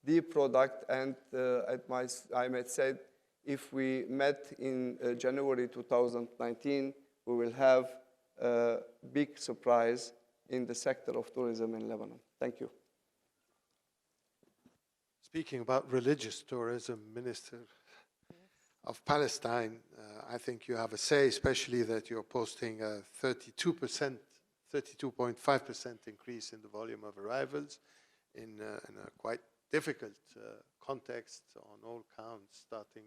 the product. And I might say, if we met in January 2019, we will have a big surprise in the sector of tourism in Lebanon. Thank you. Speaking about religious tourism, Minister, of Palestine, I think you have a say, especially that you're posting a 32.5% increase in the volume of arrivals in a quite difficult context on all counts, starting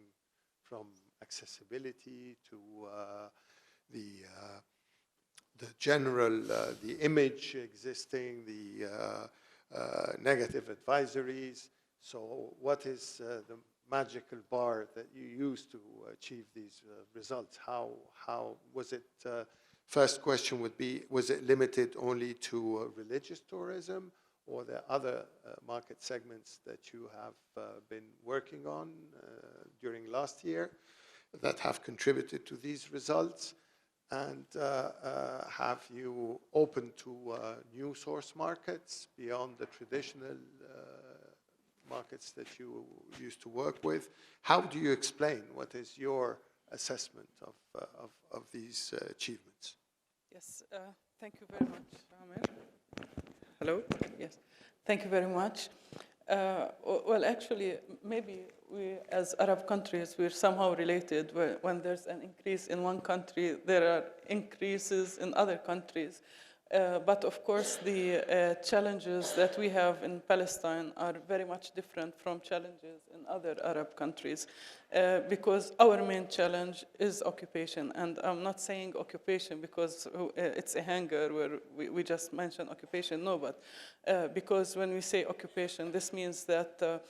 from accessibility to the general, the image existing, the negative advisories. So what is the magical bar that you use to achieve these results? How was it, first question would be, was it limited only to religious tourism, or there are other market segments that you have been working on during last year that have contributed to these results? And have you opened to new source markets beyond the traditional markets that you used to work with? How do you explain? What is your assessment of these achievements? Yes, thank you very much, Amir. Hello? Yes, thank you very much. Well, actually, maybe we, as Arab countries, we're somehow related. When there's an increase in one country, there are increases in other countries. But of course, the challenges that we have in Palestine are very much different from challenges in other Arab countries, because our main challenge is occupation. And I'm not saying occupation because it's a hanger where we just mention occupation. No, but because when we say occupation, this means that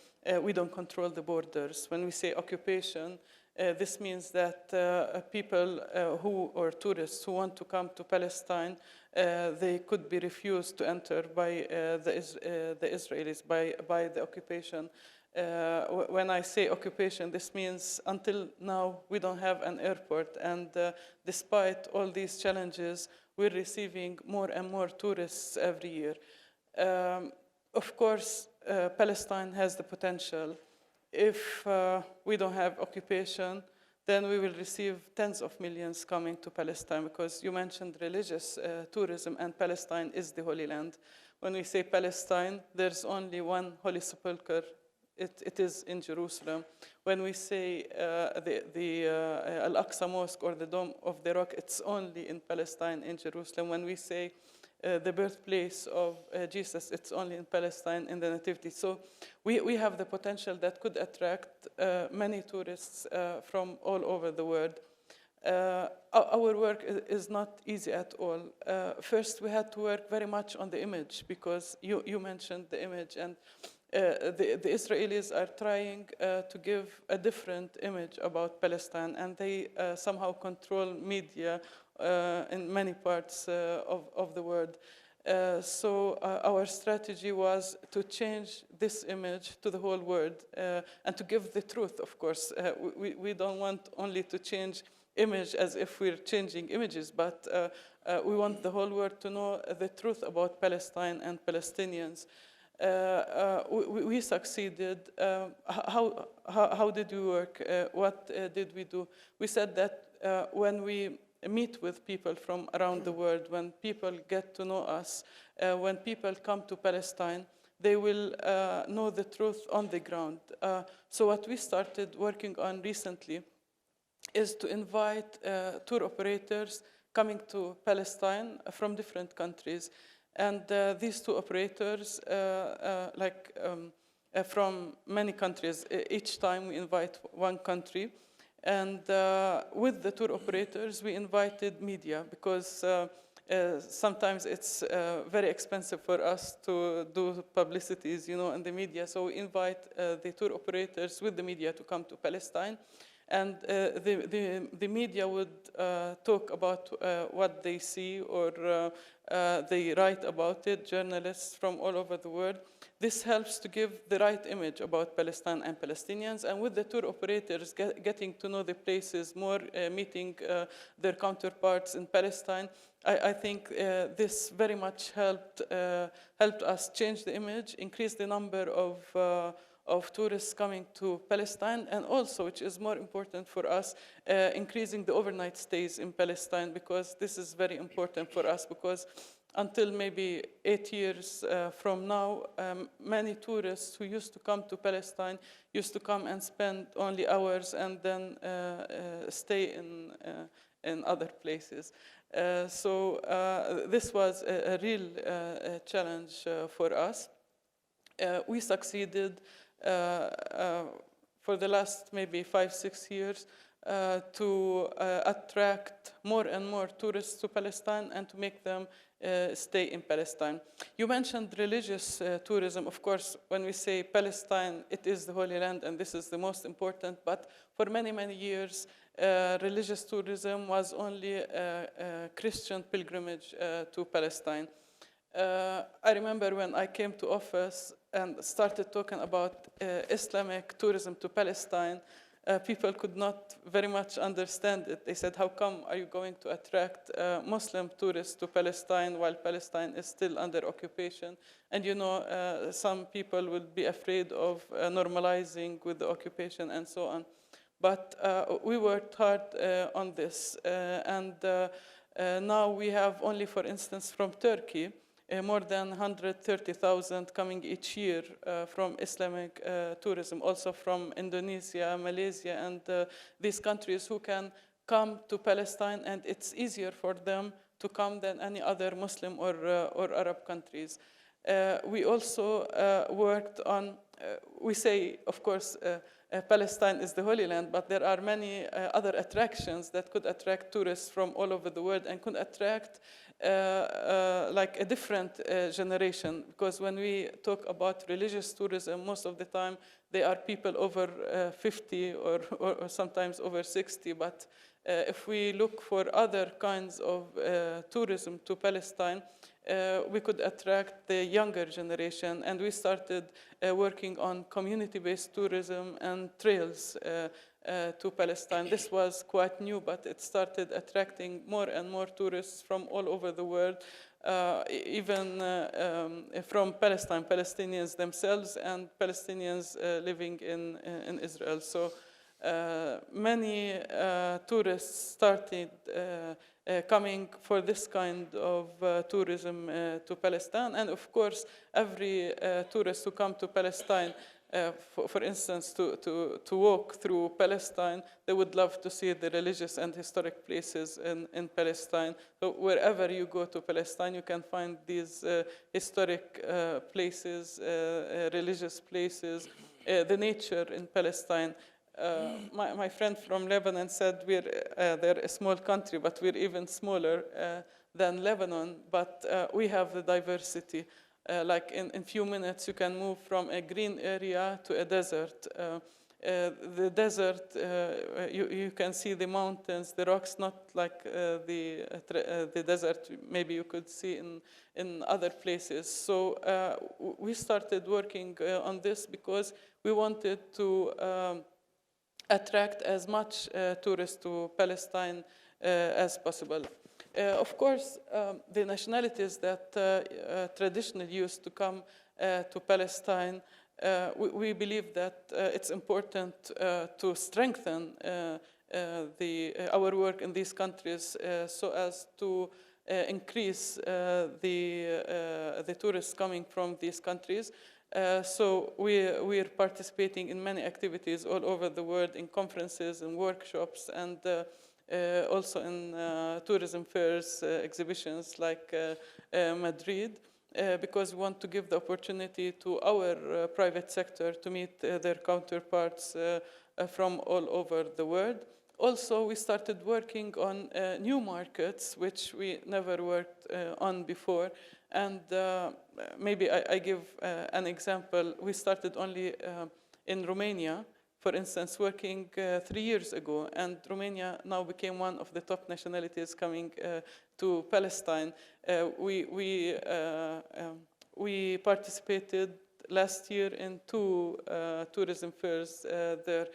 we don't control the borders. When we say occupation, this means that people or tourists who want to come to Palestine, they could be refused to enter by the Israelis, by the occupation. When I say occupation, this means until now we don't have an airport, and despite all these challenges, we're receiving more and more tourists every year. Of course, Palestine has the potential. If we don't have occupation, then we will receive tens of millions coming to Palestine, because you mentioned religious tourism, and Palestine is the Holy Land. When we say Palestine, there's only one holy sepulchre. It is in Jerusalem. When we say the Al-Aqsa Mosque or the Dome of the Rock, it's only in Palestine, in Jerusalem. When we say the birthplace of Jesus, it's only in Palestine, in the Nativity. So we have the potential that could attract many tourists from all over the world. Our work is not easy at all. First, we had to work very much on the image, because you mentioned the image, and the Israelis are trying to give a different image about Palestine, and they somehow control media in many parts of the world. So our strategy was to change this image to the whole world, and to give the truth, of course. We don't want only to change image as if we're changing images, but we want the whole world to know the truth about Palestine and Palestinians. We succeeded. How did we work? What did we do? We said that when we meet with people from around the world, when people get to know us, when people come to Palestine, they will know the truth on the ground. So what we started working on recently is to invite tour operators coming to Palestine from different countries. And these two operators, from many countries, each time we invite one country. And with the tour operators, we invited media, because sometimes it's very expensive for us to do publicities, in the media. So we invite the tour operators with the media to come to Palestine. And the media would talk about what they see, or they write about it, journalists from all over the world. This helps to give the right image about Palestine and Palestinians. And with the tour operators getting to know the places more, meeting their counterparts in Palestine, I think this very much helped us change the image, increase the number of tourists coming to Palestine, and also, which is more important for us, increasing the overnight stays in Palestine, because this is very important for us, because until maybe 8 years from now, many tourists who used to come to Palestine used to come and spend only hours and then stay in other places. So this was a real challenge for us. We succeeded for the last maybe 5-6 years to attract more and more tourists to Palestine and to make them stay in Palestine. You mentioned religious tourism. Of course, when we say Palestine, it is the Holy Land, and this is the most important. But for many, many years, religious tourism was only a Christian pilgrimage to Palestine. I remember when I came to office and started talking about Islamic tourism to Palestine, people could not very much understand it. They said, how come are you going to attract Muslim tourists to Palestine while Palestine is still under occupation? And you know, some people will be afraid of normalizing with the occupation and so on. But we worked hard on this. And now we have only, for instance, from Turkey, more than 130,000 coming each year from Islamic tourism, also from Indonesia, Malaysia, and these countries who can come to Palestine, and it's easier for them to come than any other Muslim or Arab countries. We also worked on, we say, of course, Palestine is the Holy Land, but there are many other attractions that could attract tourists from all over the world and could attract like a different generation, because when we talk about religious tourism, most of the time they are people over 50 or sometimes over 60, but if we look for other kinds of tourism to Palestine, we could attract the younger generation, and we started working on community-based tourism and trails to Palestine. This was quite new, but it started attracting more and more tourists from all over the world, even from Palestine, Palestinians themselves and Palestinians living in Israel. So many tourists started coming for this kind of tourism to Palestine. And of course, every tourist who comes to Palestine, for instance, to walk through Palestine, they would love to see the religious and historic places in Palestine. So wherever you go to Palestine, you can find these historic places, religious places, the nature in Palestine. My friend from Lebanon said they're a small country, but we're even smaller than Lebanon, but we have the diversity. Like in few minutes, you can move from a green area to a desert. The desert, you can see the mountains, the rocks, not like the desert maybe you could see in other places. So we started working on this because we wanted to attract as much tourists to Palestine as possible. Of course, the nationalities that traditionally used to come to Palestine, we believe that it's important to strengthen our work in these countries so as to increase the tourists coming from these countries. So we're participating in many activities all over the world, in conferences and workshops, and also in tourism fairs, exhibitions like Madrid, because we want to give the opportunity to our private sector to meet their counterparts from all over the world. Also, we started working on new markets, which we never worked on before. And maybe I give an example. We started only in Romania, for instance, working 3 years ago, and Romania now became one of the top nationalities coming to Palestine. We participated last year in 2 tourism fairs there.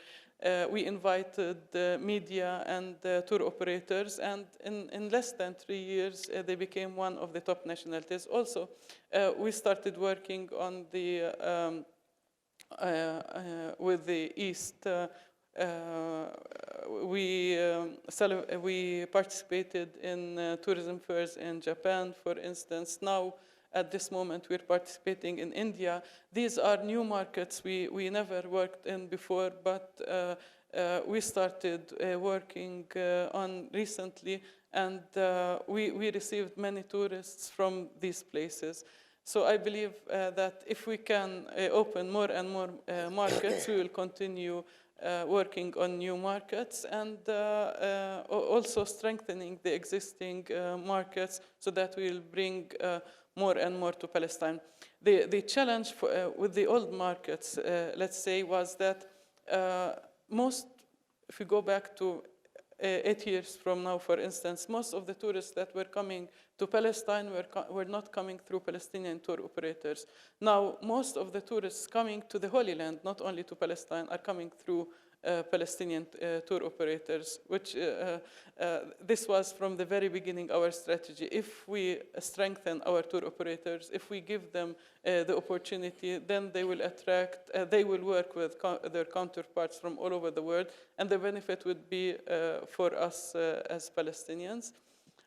We invited the media and tour operators, and in less than 3 years, they became one of the top nationalities. Also, we started working on the with the East, We participated in tourism fairs in Japan, for instance. Now, at this moment, we're participating in India. These are new markets we never worked in before, but we started working on recently, and we received many tourists from these places. So I believe that if we can open more and more markets, we will continue working on new markets and also strengthening the existing markets so that we will bring more and more to Palestine. The challenge with the old markets, let's say, was that if we go back to 8 years from now, for instance, most of the tourists that were coming to Palestine were not coming through Palestinian tour operators. Now, most of the tourists coming to the Holy Land, not only to Palestine, are coming through Palestinian tour operators, which this was from the very beginning our strategy. If we strengthen our tour operators, if we give them the opportunity, then they will attract, they will work with their counterparts from all over the world, and the benefit would be for us as Palestinians.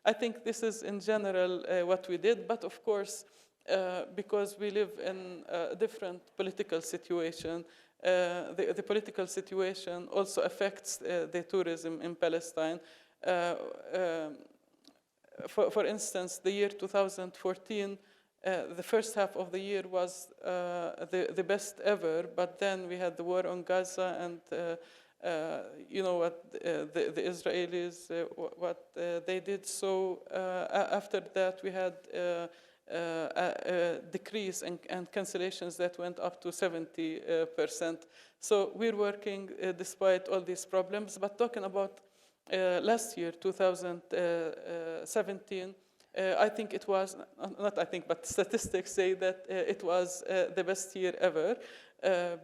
I think this is in general what we did, but of course, because we live in a different political situation, the political situation also affects the tourism in Palestine. For instance, the year 2014, the first half of the year was the best ever, but then we had the war on Gaza, and you know what the Israelis, what they did. So after that, we had a decrease and cancellations that went up to 70%. So we're working despite all these problems. But talking about last year, 2017, I think it was, not I think, but statistics say that it was the best year ever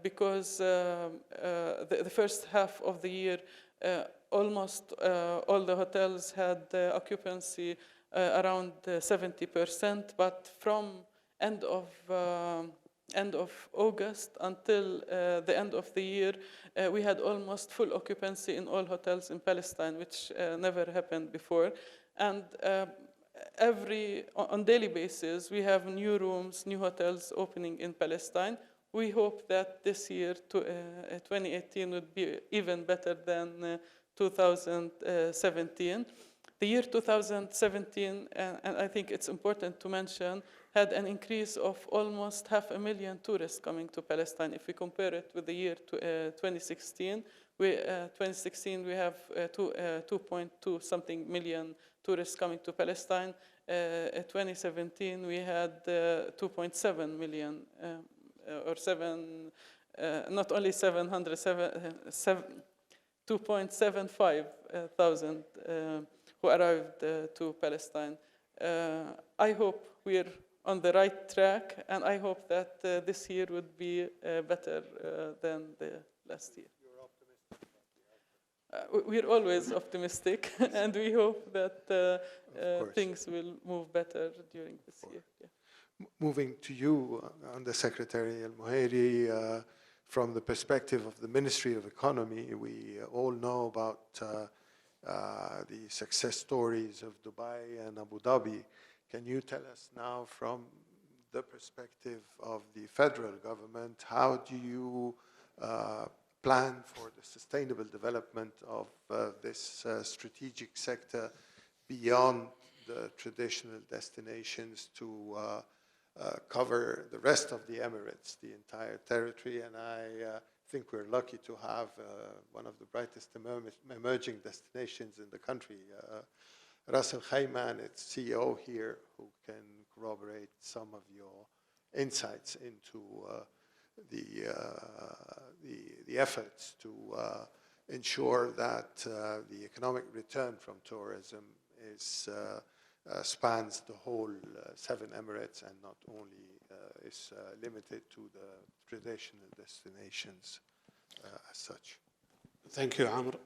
because the first half of the year, almost all the hotels had occupancy around 70%, but from end of August until the end of the year, we had almost full occupancy in all hotels in Palestine, which never happened before. And on daily basis, we have new rooms, new hotels opening in Palestine. We hope that this year, 2018, would be even better than 2017. The year 2017, and I think it's important to mention, had an increase of almost 500,000 tourists coming to Palestine. If we compare it with the year 2016, we have 2.2 something million tourists coming to Palestine. 2017, we had 2.7 million, or not only 2.75 thousand who arrived to Palestine. I hope we're on the right track, and I hope that this year would be better than the last year. You're optimistic about the outcome? We're always optimistic, and we hope that things will move better during this year. Yeah. Moving to you, Under Secretary Al-Muhairi, from the perspective of the Ministry of Economy, we all know about the success stories of Dubai and Abu Dhabi. Can you tell us now, from the perspective of the federal government, how do you plan for the sustainable development of this strategic sector beyond the traditional destinations to cover the rest of the Emirates, the entire territory? And I think we're lucky to have one of the brightest emerging destinations in the country. Ras Al Khaimah and its CEO here, who can corroborate some of your insights into the efforts to ensure that the economic return from tourism spans the whole 7 Emirates and not only is limited to the traditional destinations as such. Thank you, Amr.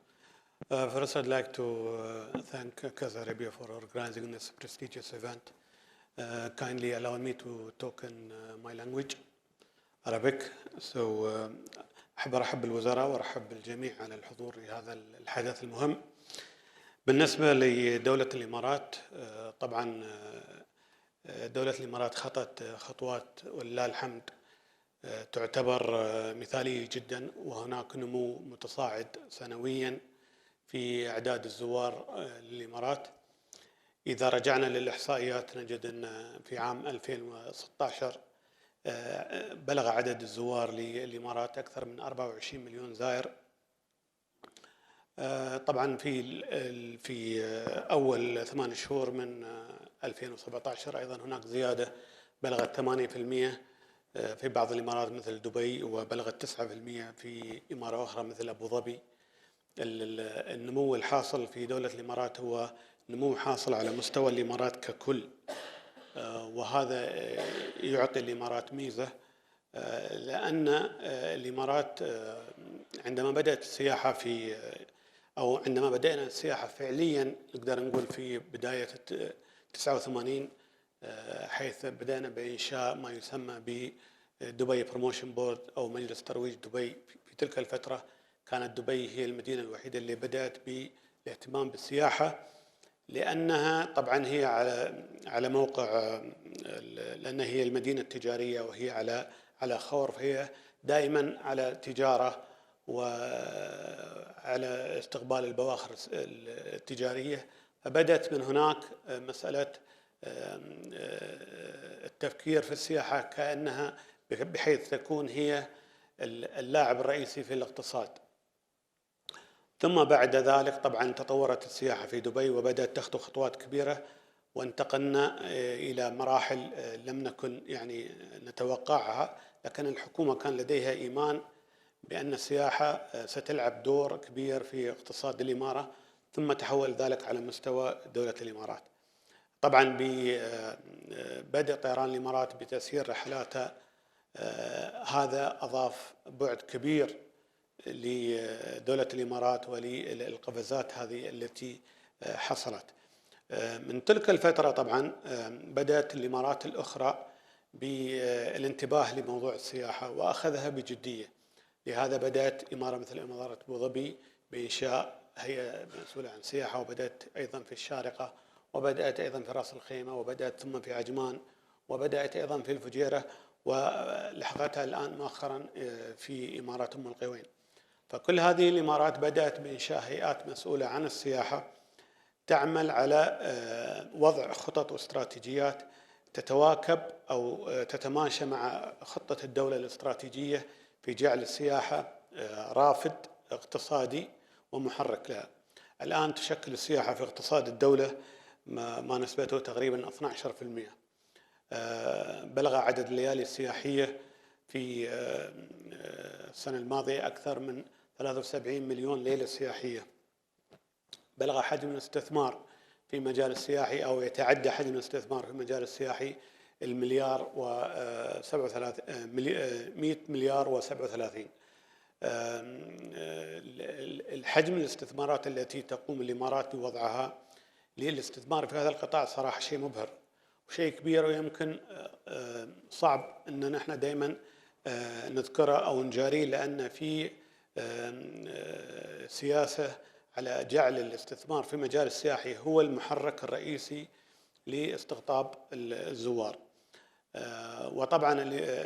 First, I'd like to thank Casa Árabe for organizing this prestigious event. Kindly allow me to talk in my language, Arabic. So أحب أرحب بالوزراء وأرحب بالجميع على الحضور لهذا الحدث المهم. بالنسبة لدولة الإمارات، طبعا دولة الإمارات خطت خطوات ولله الحمد تعتبر مثالية جدا، وهناك نمو متصاعد سنويا في أعداد الزوار للإمارات. إذا رجعنا للإحصائيات نجد أن في عام 2016 بلغ عدد الزوار للإمارات أكثر من 24 مليون زائر. طبعا في أول 8 شهور من 2017 أيضا هناك زيادة بلغت 8% في بعض الإمارات مثل دبي، وبلغت 9% في إمارة أخرى مثل أبو ظبي. النمو الحاصل في دولة الإمارات هو نمو حاصل على مستوى الإمارات ككل، وهذا يعطي الإمارات ميزة، لأن الإمارات عندما بدأت السياحة أو عندما بدأنا السياحة فعليا نقدر نقول في بداية 89، حيث بدأنا بإنشاء ما يسمى بدبي بروموشن بورد أو مجلس ترويج دبي. في تلك الفترة كانت دبي هي المدينة الوحيدة اللي بدأت بالاهتمام بالسياحة، لأنها طبعا هي على موقع، لأنها هي المدينة التجارية وهي على خور، فهي دائما على تجارة وعلى استقبال البواخر التجارية. فبدأت من هناك مسألة التفكير في السياحة كأنها بحيث تكون هي اللاعب الرئيسي في الاقتصاد. ثم بعد ذلك طبعا تطورت السياحة في دبي وبدأت تخطو خطوات كبيرة، وانتقلنا إلى مراحل لم نكن يعني نتوقعها، لكن الحكومة كان لديها إيمان بأن السياحة ستلعب دور كبير في اقتصاد الإمارة، ثم تحول ذلك على مستوى دولة الإمارات. طبعا ببدء طيران الإمارات بتسيير رحلاتها، هذا أضاف بعد كبير لدولة الإمارات وللقفزات هذه التي حصلت. من تلك الفترة طبعا بدأت الإمارات الأخرى بالانتباه لموضوع السياحة وأخذها بجدية. لهذا بدأت إمارة مثل إمارة أبو ظبي بإنشاء هيئة مسؤولة عن السياحة، وبدأت أيضا في الشارقة، وبدأت أيضا في رأس الخيمة، وبدأت ثم في عجمان، وبدأت أيضا في الفجيرة، ولحقتها الآن مؤخرا في إمارة أم القوين. فكل هذه الإمارات بدأت بإنشاء هيئات مسؤولة عن السياحة تعمل على وضع خطط واستراتيجيات تتواكب أو تتماشى مع خطة الدولة الاستراتيجية في جعل السياحة رافد اقتصادي ومحرك لها. الآن تشكل السياحة في اقتصاد الدولة ما نسبته تقريبا 12%. بلغ عدد الليالي السياحية في السنة الماضية أكثر من 73 مليون ليلة سياحية. بلغ حجم الاستثمار في مجال السياحي أو يتعدى حجم الاستثمار في المجال السياحي 100 مليار و37. الحجم الاستثمارات التي تقوم الإمارات بوضعها للاستثمار في هذا القطاع صراحة شيء مبهر وشيء كبير، ويمكن صعب أن نحن دائما نذكره أو نجاريه، لأن في سياسة على جعل الاستثمار في مجال السياحي هو المحرك الرئيسي لاستقطاب الزوار. وطبعا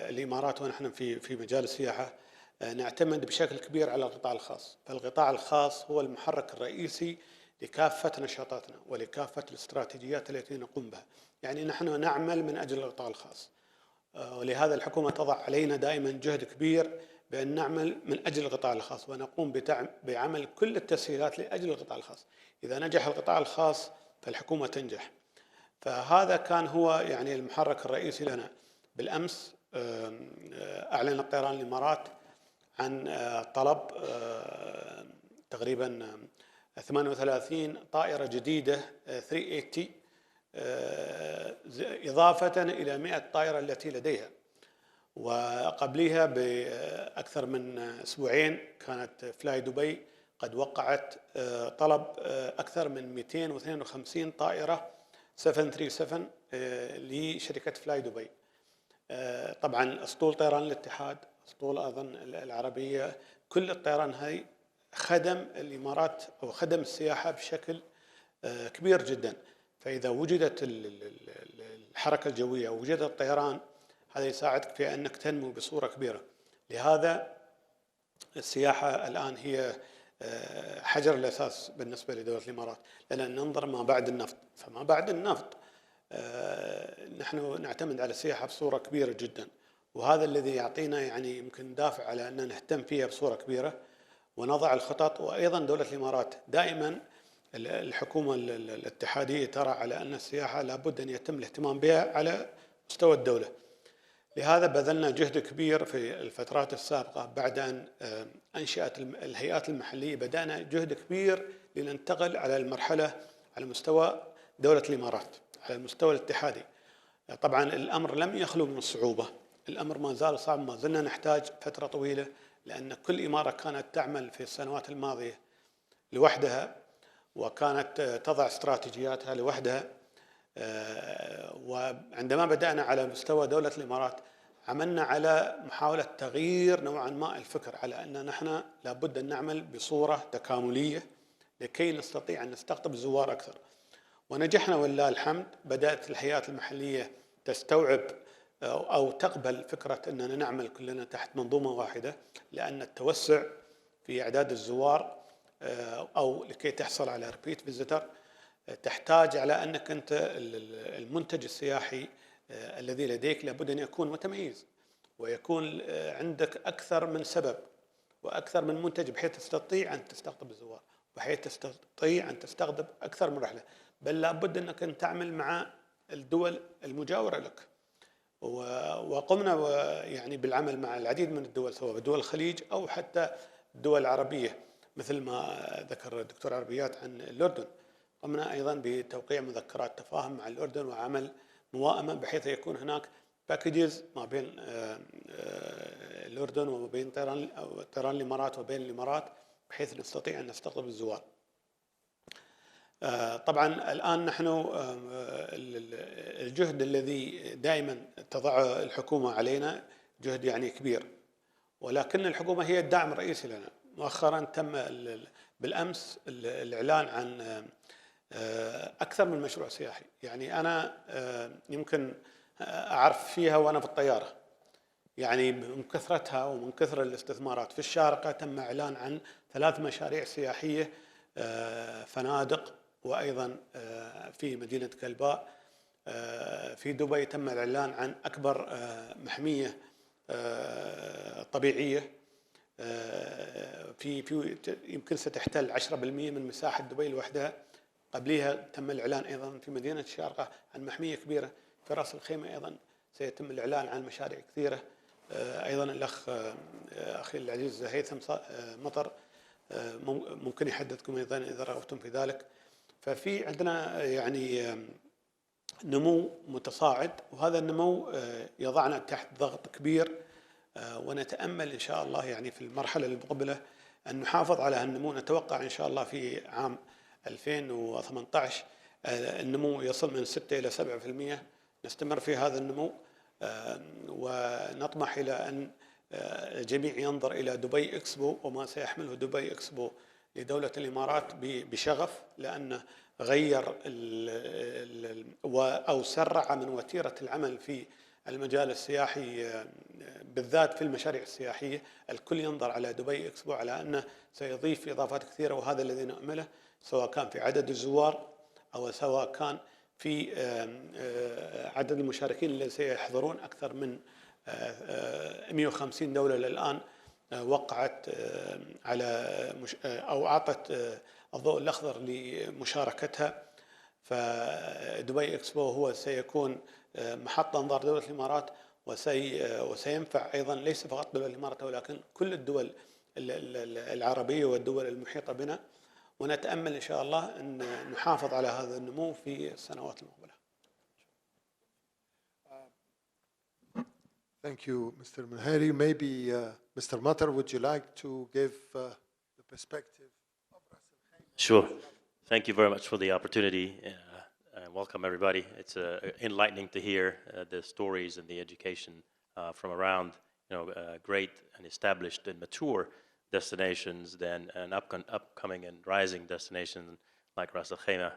الإمارات ونحن في مجال السياحة نعتمد بشكل كبير على القطاع الخاص، فالقطاع الخاص هو المحرك الرئيسي لكافة نشاطاتنا ولكافة الاستراتيجيات التي نقوم بها. يعني نحن نعمل من أجل القطاع الخاص، ولهذا الحكومة تضع علينا دائما جهد كبير بأن نعمل من أجل القطاع الخاص ونقوم بعمل كل التسهيلات لأجل القطاع الخاص. إذا نجح القطاع الخاص فالحكومة تنجح. فهذا كان هو يعني المحرك الرئيسي لنا. بالأمس أعلن طيران الإمارات عن طلب تقريبا 38 طائرة جديدة 380 إضافة إلى 100 طائرة التي لديها. وقبلها بأكثر من أسبوعين كانت فلاي دبي قد وقعت طلب أكثر من 252 طائرة 737 لشركة فلاي دبي. طبعا أسطول طيران الاتحاد اسطول اظن العربيه، كل الطيران هاي خدم الامارات او خدم السياحه بشكل كبير جدا. فاذا وجدت الحركه الجويه او وجد الطيران، هذا يساعدك في انك تنمو بصوره كبيره. لهذا السياحه الان هي حجر الاساس بالنسبه لدوله الامارات، لان ننظر ما بعد النفط. فما بعد النفط نحن نعتمد على السياحه بصوره كبيره جدا، وهذا الذي يعطينا يعني يمكن دافع على ان نهتم فيها بصوره كبيره ونضع الخطط. وايضا دوله الامارات دائما الحكومه الاتحاديه ترى على ان السياحه لابد ان يتم الاهتمام بها على مستوى الدوله. لهذا بذلنا جهد كبير في الفترات السابقه. بعد ان انشات الهيئات المحليه بدانا جهد كبير لننتقل على المرحله على مستوى دوله الامارات على المستوى الاتحادي. طبعا الامر لم يخلو من الصعوبه، الامر ما زال صعب، ما زلنا نحتاج فتره طويله، لان كل اماره كانت تعمل في السنوات الماضيه لوحدها وكانت تضع استراتيجياتها لوحدها. وعندما بدأنا على مستوى دولة الإمارات عملنا على محاولة تغيير نوعا ما الفكر على أن نحن لابد أن نعمل بصورة تكاملية لكي نستطيع أن نستقطب الزوار أكثر، ونجحنا ولله الحمد. بدأت الهيئات المحلية تستوعب أو تقبل فكرة أننا نعمل كلنا تحت منظومة واحدة، لأن التوسع في أعداد الزوار أو لكي تحصل على ريبيت فيزيتر تحتاج على أنك أنت المنتج السياحي الذي لديك لابد أن يكون متميز ويكون عندك أكثر من سبب وأكثر من منتج، بحيث تستطيع أن تستقطب الزوار، بحيث تستطيع أن تستقطب أكثر من رحلة. بل لابد أنك أن تعمل مع الدول المجاورة لك. وقمنا يعني بالعمل مع العديد من الدول، سواء دول الخليج أو حتى الدول العربية، مثل ما ذكر الدكتور عربيات عن الأردن. قمنا أيضا بتوقيع مذكرات تفاهم مع الأردن وعمل موائمة بحيث يكون هناك باكجز ما بين الأردن وما بين طيران الإمارات وبين الإمارات، بحيث نستطيع أن نستقطب الزوار. طبعا الآن نحن الجهد الذي دائما تضعه الحكومة علينا جهد يعني كبير، ولكن الحكومة هي الداعم الرئيسي لنا. مؤخرا تم بالأمس الإعلان عن أكثر من مشروع سياحي. يعني أنا يمكن أعرف فيها وأنا في الطيارة، يعني من كثرتها ومن كثر الاستثمارات. في الشارقة تم إعلان عن 3 مشاريع سياحية، فنادق، وأيضا في مدينة كلباء. في دبي تم الإعلان عن أكبر محمية طبيعية في يمكن ستحتل 10% من مساحة دبي لوحدها. قبلها تم الإعلان أيضا في مدينة الشارقة عن محمية كبيرة. في رأس الخيمة أيضا سيتم الإعلان عن مشاريع كثيرة. أيضا الأخ أخي العزيز هيثم مطر ممكن يحدثكم أيضا إذا رغبتم في ذلك. ففي عندنا يعني نمو متصاعد، وهذا النمو يضعنا تحت ضغط كبير، ونتأمل إن شاء الله يعني في المرحلة المقبلة أن نحافظ على النمو. نتوقع إن شاء الله في عام 2018 النمو يصل من 6 إلى 7%. نستمر في هذا النمو ونطمح إلى أن الجميع ينظر إلى دبي إكسبو وما سيحمله دبي إكسبو لدولة الإمارات بشغف، لأنه غير أو سرع من وتيرة العمل في المجال السياحي، بالذات في المشاريع السياحية. الكل ينظر على دبي إكسبو على أنه سيضيف إضافات كثيرة، وهذا الذي نأمله، سواء كان في عدد الزوار أو سواء كان في عدد المشاركين الذين سيحضرون. أكثر من 150 دولة الآن وقعت على أو أعطت الضوء الأخضر لمشاركتها. فدبي إكسبو هو سيكون محط أنظار دولة الإمارات، وسينفع أيضا ليس فقط دول الإمارات ولكن كل الدول العربية والدول المحيطة بنا. ونتأمل إن شاء الله أن نحافظ على هذا النمو في السنوات المقبلة. Thank you, Mr. Mulheri. Maybe Mr. Matar, would you like to give the perspective of Ras Al Khaimah? Sure. Thank you very much for the opportunity. Welcome, everybody. It's enlightening to hear the stories and the education from around great and established and mature destinations than an upcoming and rising destination like Ras Al Khaimah.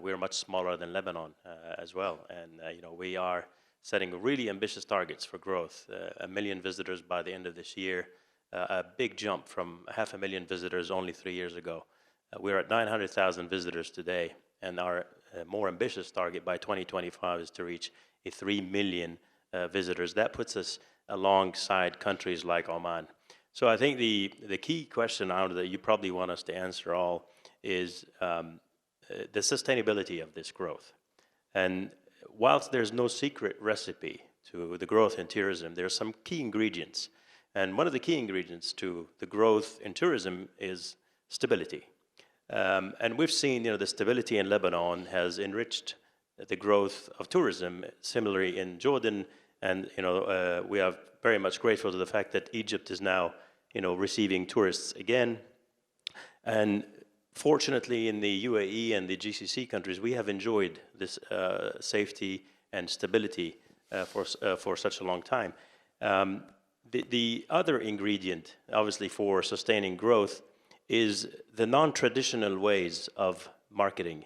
We're much smaller than Lebanon as well, and we are setting really ambitious targets for growth. 1 million visitors by the end of this year, a big jump from 500,000 visitors only 3 years ago. We're at 900,000 visitors today, and our more ambitious target by 2025 is to reach 3 million visitors. That puts us alongside countries like Oman. So I think the key question out that you probably want us to answer all is the sustainability of this growth. And whilst there's no secret recipe to the growth in tourism, there are some key ingredients. And one of the key ingredients to the growth in tourism is stability. And we've seen, the stability in Lebanon has enriched the growth of tourism. Similarly in Jordan, and we are very much grateful to the fact that Egypt is now, receiving tourists again. And fortunately, in the UAE and the GCC countries, we have enjoyed this safety and stability for such a long time. The other ingredient, obviously, for sustaining growth is the non-traditional ways of marketing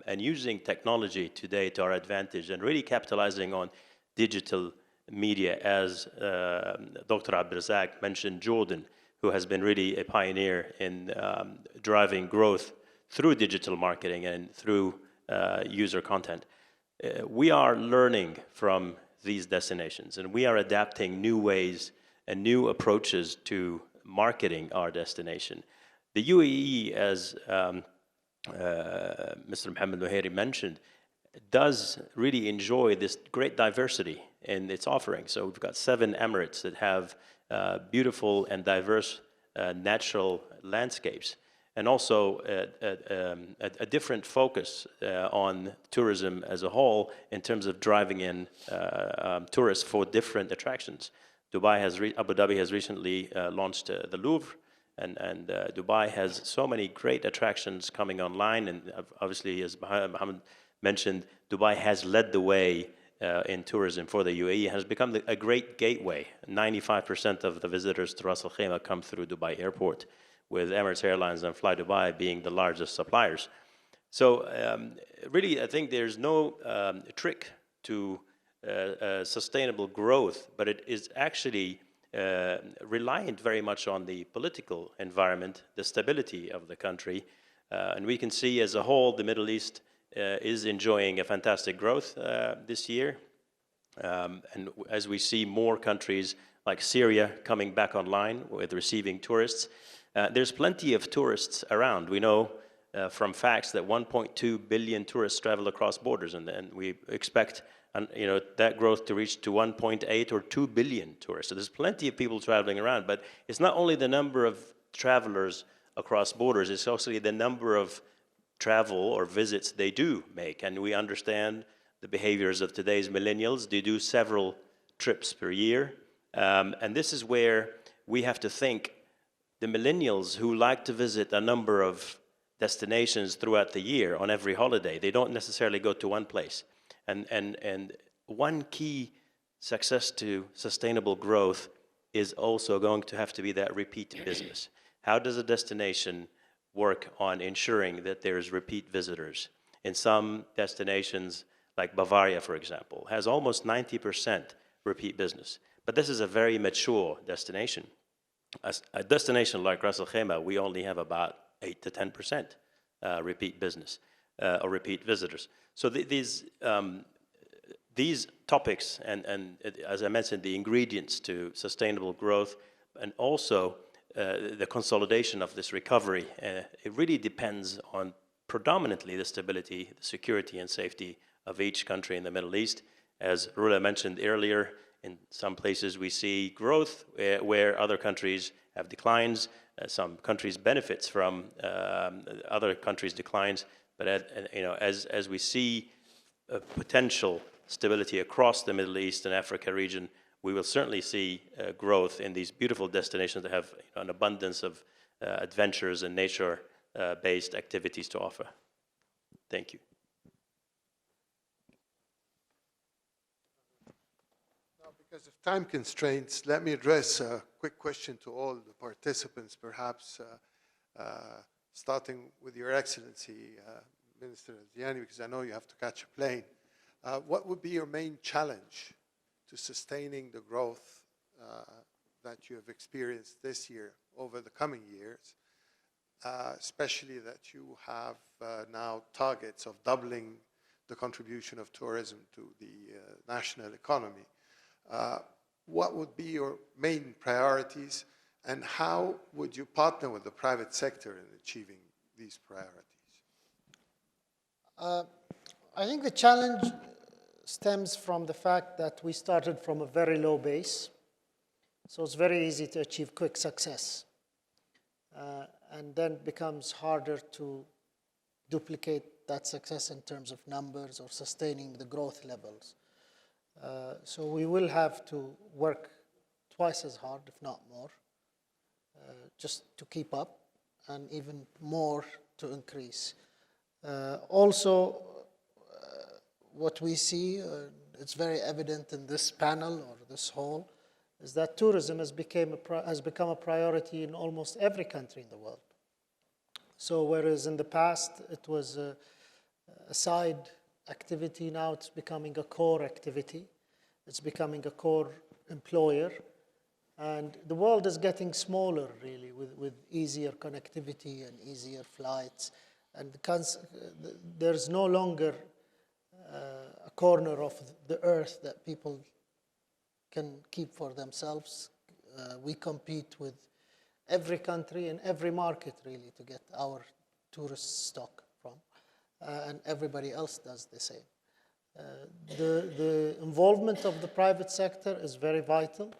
and using technology today to our advantage and really capitalizing on digital media, as Dr. Abdelrazak mentioned Jordan, who has been really a pioneer in driving growth through digital marketing and through user content. We are learning from these destinations, and we are adapting new ways and new approaches to marketing our destination. The UAE, as Mr. Mohammed Nuhairi mentioned, does really enjoy this great diversity in its offerings. So we've got 7 emirates that have beautiful and diverse natural landscapes, and also a different focus on tourism as a whole in terms of driving in tourists for different attractions. Abu Dhabi has recently launched the Louvre, and Dubai has so many great attractions coming online, and obviously, as Mohammed mentioned, Dubai has led the way in tourism for the UAE. It has become a great gateway. 95% of the visitors to Ras Al Khaimah come through Dubai Airport, with Emirates Airlines and Fly Dubai being the largest suppliers. So really, I think there's no trick to sustainable growth, but it is actually reliant very much on the political environment, the stability of the country. And we can see as a whole, the Middle East is enjoying a fantastic growth this year. And as we see more countries like Syria coming back online with receiving tourists, there's plenty of tourists around. We know from facts that 1.2 billion tourists travel across borders, and we expect that growth to reach to 1.8 or 2 billion tourists. So there's plenty of people traveling around, but it's not only the number of travelers across borders, it's also the number of travel or visits they do make. And we understand the behaviors of today's millennials. They do several trips per year. And this is where we have to think the millennials who like to visit a number of destinations throughout the year on every holiday, they don't necessarily go to one place. And one key success to sustainable growth is also going to have to be that repeat business. How does a destination work on ensuring that there's repeat visitors? In some destinations, like Bavaria, for example, has almost 90% repeat business. But this is a very mature destination. A destination like Ras Al Khaimah, we only have about 8 to 10% repeat business or repeat visitors. So these topics and as I mentioned, the ingredients to sustainable growth, and also the consolidation of this recovery, it really depends on predominantly the stability, the security and safety of each country in the Middle East. As Rula mentioned earlier, in some places we see growth where other countries have declines. Some countries benefits from other countries' declines. But as we see potential stability across the Middle East and Africa region, we will certainly see growth in these beautiful destinations that have an abundance of adventures and nature-based activities to offer. Thank you. Now, Because of time constraints, let me address a quick question to all the participants, perhaps starting with Your Excellency, Minister Ziani, because I know you have to catch a plane. What would be your main challenge to sustaining the growth that you have experienced this year over the coming years, especially that you have now targets of doubling the contribution of tourism to the national economy? What would be your main priorities, and how would you partner with the private sector in achieving these priorities? I think the challenge stems from the fact that we started from a very low base. So it's very easy to achieve quick success. And then it becomes harder to duplicate that success in terms of numbers or sustaining the growth levels. So we will have to work twice as hard, if not more, just to keep up, and even more to increase. Also, what we see, it's very evident in this panel or this hall, is that tourism has become a priority in almost every country in the world. So whereas in the past it was a side activity, now it's becoming a core activity. It's becoming a core employer. And the world is getting smaller, really, with easier connectivity and easier flights. And there's no longer a corner of the earth that people can keep for themselves. We compete with every country and every market, really, to get our tourist stock from. And everybody else does the same. The involvement of the private sector is very vital,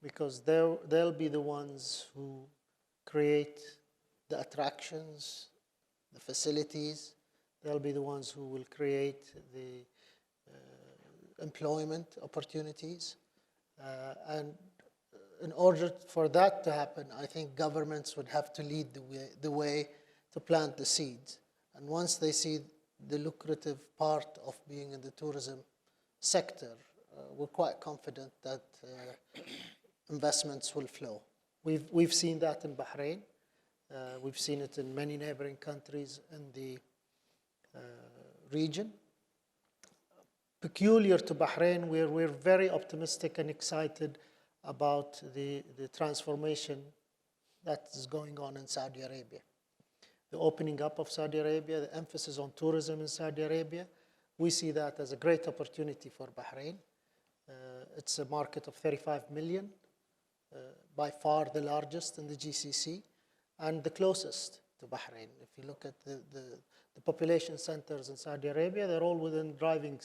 because they'll be the ones who create the attractions, the facilities. They'll be the ones who will create the employment opportunities. And in order for that to happen, I think governments would have to lead the way to plant the seeds. And once they see the lucrative part of being in the tourism sector, we're quite confident that investments will flow. We've seen that in Bahrain. We've seen it in many neighboring countries in the region. Peculiar to Bahrain, we're very optimistic and excited about the transformation that is going on in Saudi Arabia. The opening up of Saudi Arabia, the emphasis on tourism in Saudi Arabia, we see that as a great opportunity for Bahrain. It's a market of 35 million, by far the largest in the GCC, and the closest to Bahrain. If you look at the population centers in Saudi Arabia, they're all within driving,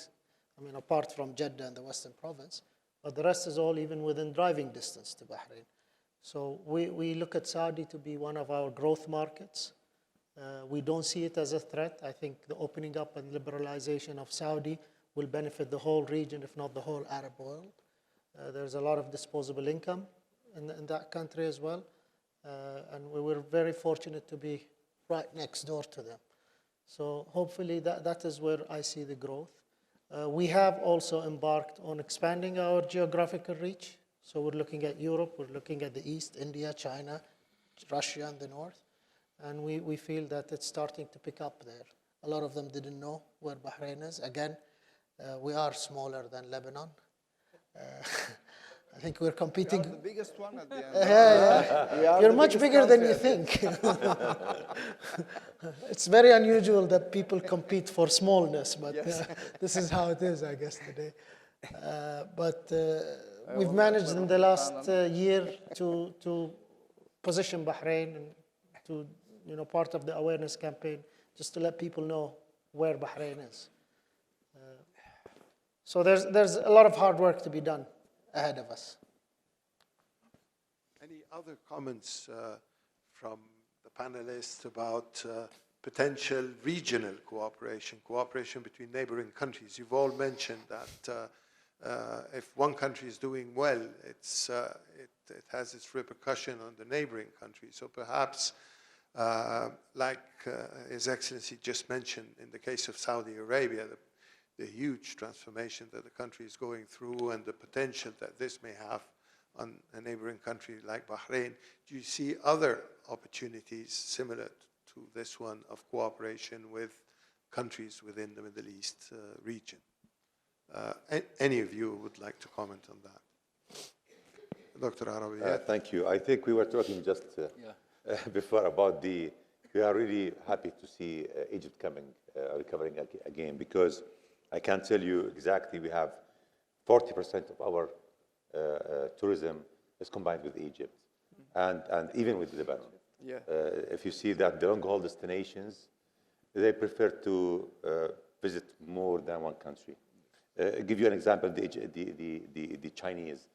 apart from Jeddah and the Western Province, but the rest is all even within driving distance to Bahrain. So we look at Saudi to be one of our growth markets. We don't see it as a threat. I think the opening up and liberalization of Saudi will benefit the whole region, if not the whole Arab world. There's a lot of disposable income in that country as well. And we were very fortunate to be right next door to them. So hopefully that is where I see the growth. We have also embarked on expanding our geographical reach. So we're looking at Europe, we're looking at the East, India, China, Russia, and the North. And we feel that it's starting to pick up there. A lot of them didn't know where Bahrain is. Again, we are smaller than Lebanon. I think we're competing. We are the biggest one at the end. Yeah. You're much bigger than you think. It's very unusual that people compete for smallness, but yes. This is how it is, I guess, today. But we've managed in the last year to position Bahrain and to, part of the awareness campaign, just to let people know where Bahrain is. So there's a lot of hard work to be done ahead of us. Any other comments from the panelists about potential regional cooperation between neighboring countries? You've all mentioned that if one country is doing well, it has its repercussion on the neighboring country. So perhaps, like His Excellency just mentioned, in the case of Saudi Arabia, the huge transformation that the country is going through and the potential that this may have on a neighboring country like Bahrain, do you see other opportunities similar to this one of cooperation with countries within the Middle East region? Any of you would like to comment on that? Dr. Arabi. Thank you. I think we were talking just before about we are really happy to see Egypt recovering again, because I can tell you exactly we have 40% of our tourism is combined with Egypt, and even with Lebanon. Yeah. If you see that the long-haul destinations, they prefer to visit more than one country. I'll give you an example, the Chinese.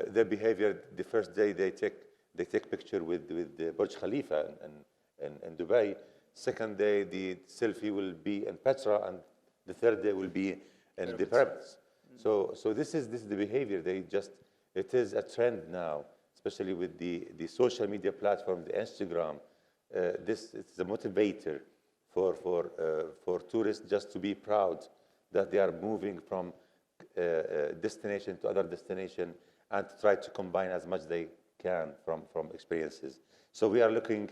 Their behavior, the first day they take picture with the Burj Khalifa in Dubai. Second day, the selfie will be in Petra, and the third day will be in the pyramids. So this is the behavior. It is a trend now, especially with the social media platform, the Instagram. It's a motivator for tourists just to be proud that they are moving from destination to other destination and to try to combine as much they can from experiences. So we are looking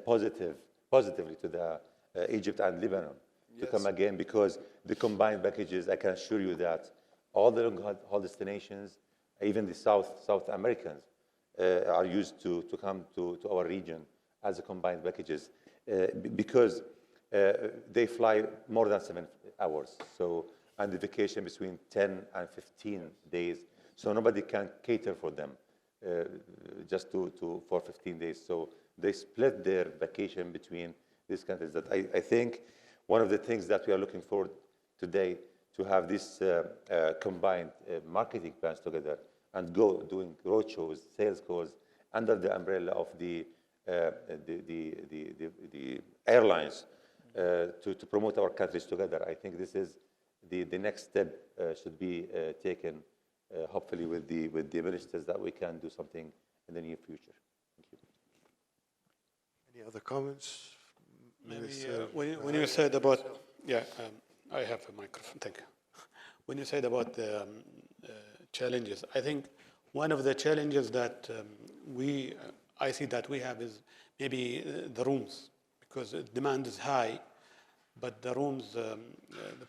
positively to the Egypt and Lebanon to come again, because the combined packages, I can assure you that all the long-haul destinations, even the South Americans, are used to come to our region as a combined packages because they fly more than 7 hours. So, and the vacation between 10 and 15 days. So nobody can cater for them just for 15 days. So they split their vacation between these countries. That I think one of the things that we are looking forward today to have this combined marketing plans together and go doing roadshows, sales calls under the umbrella of the airlines to promote our countries together. I think this is the next step should be taken, hopefully with the ministers, that we can do something in the near future. Thank you. Any other comments? Maybe when you said about, I have a microphone, thank you. When you said about the challenges, I think one of the challenges that I see that we have is maybe the rooms, because demand is high, but the rooms, the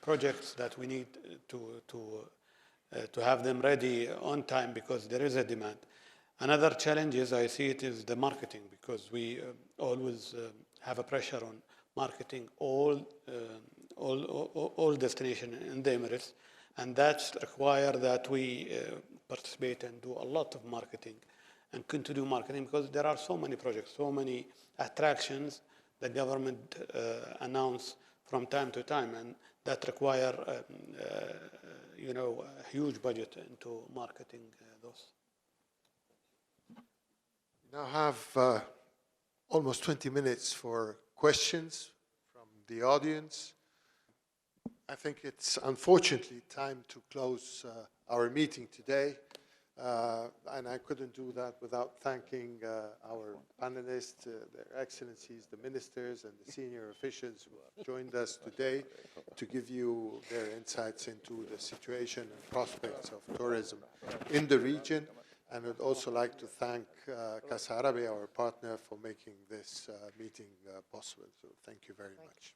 projects that we need to have them ready on time, because there is a demand. Another challenge is, I see it, is the marketing, because we always have a pressure on marketing all destinations in the Emirates, and that's require that we participate and do a lot of marketing and continue marketing, because there are so many projects, so many attractions the government announce from time to time, and that require a huge budget into marketing those. We now have almost 20 minutes for questions from the audience. I think it's unfortunately time to close our meeting today. And I couldn't do that without thanking our panelists, their excellencies, the ministers and the senior officials who have joined us today to give you their insights into the situation and prospects of tourism in the region. And I'd also like to thank Casa Árabe, our partner, for making this meeting possible. So thank you very much.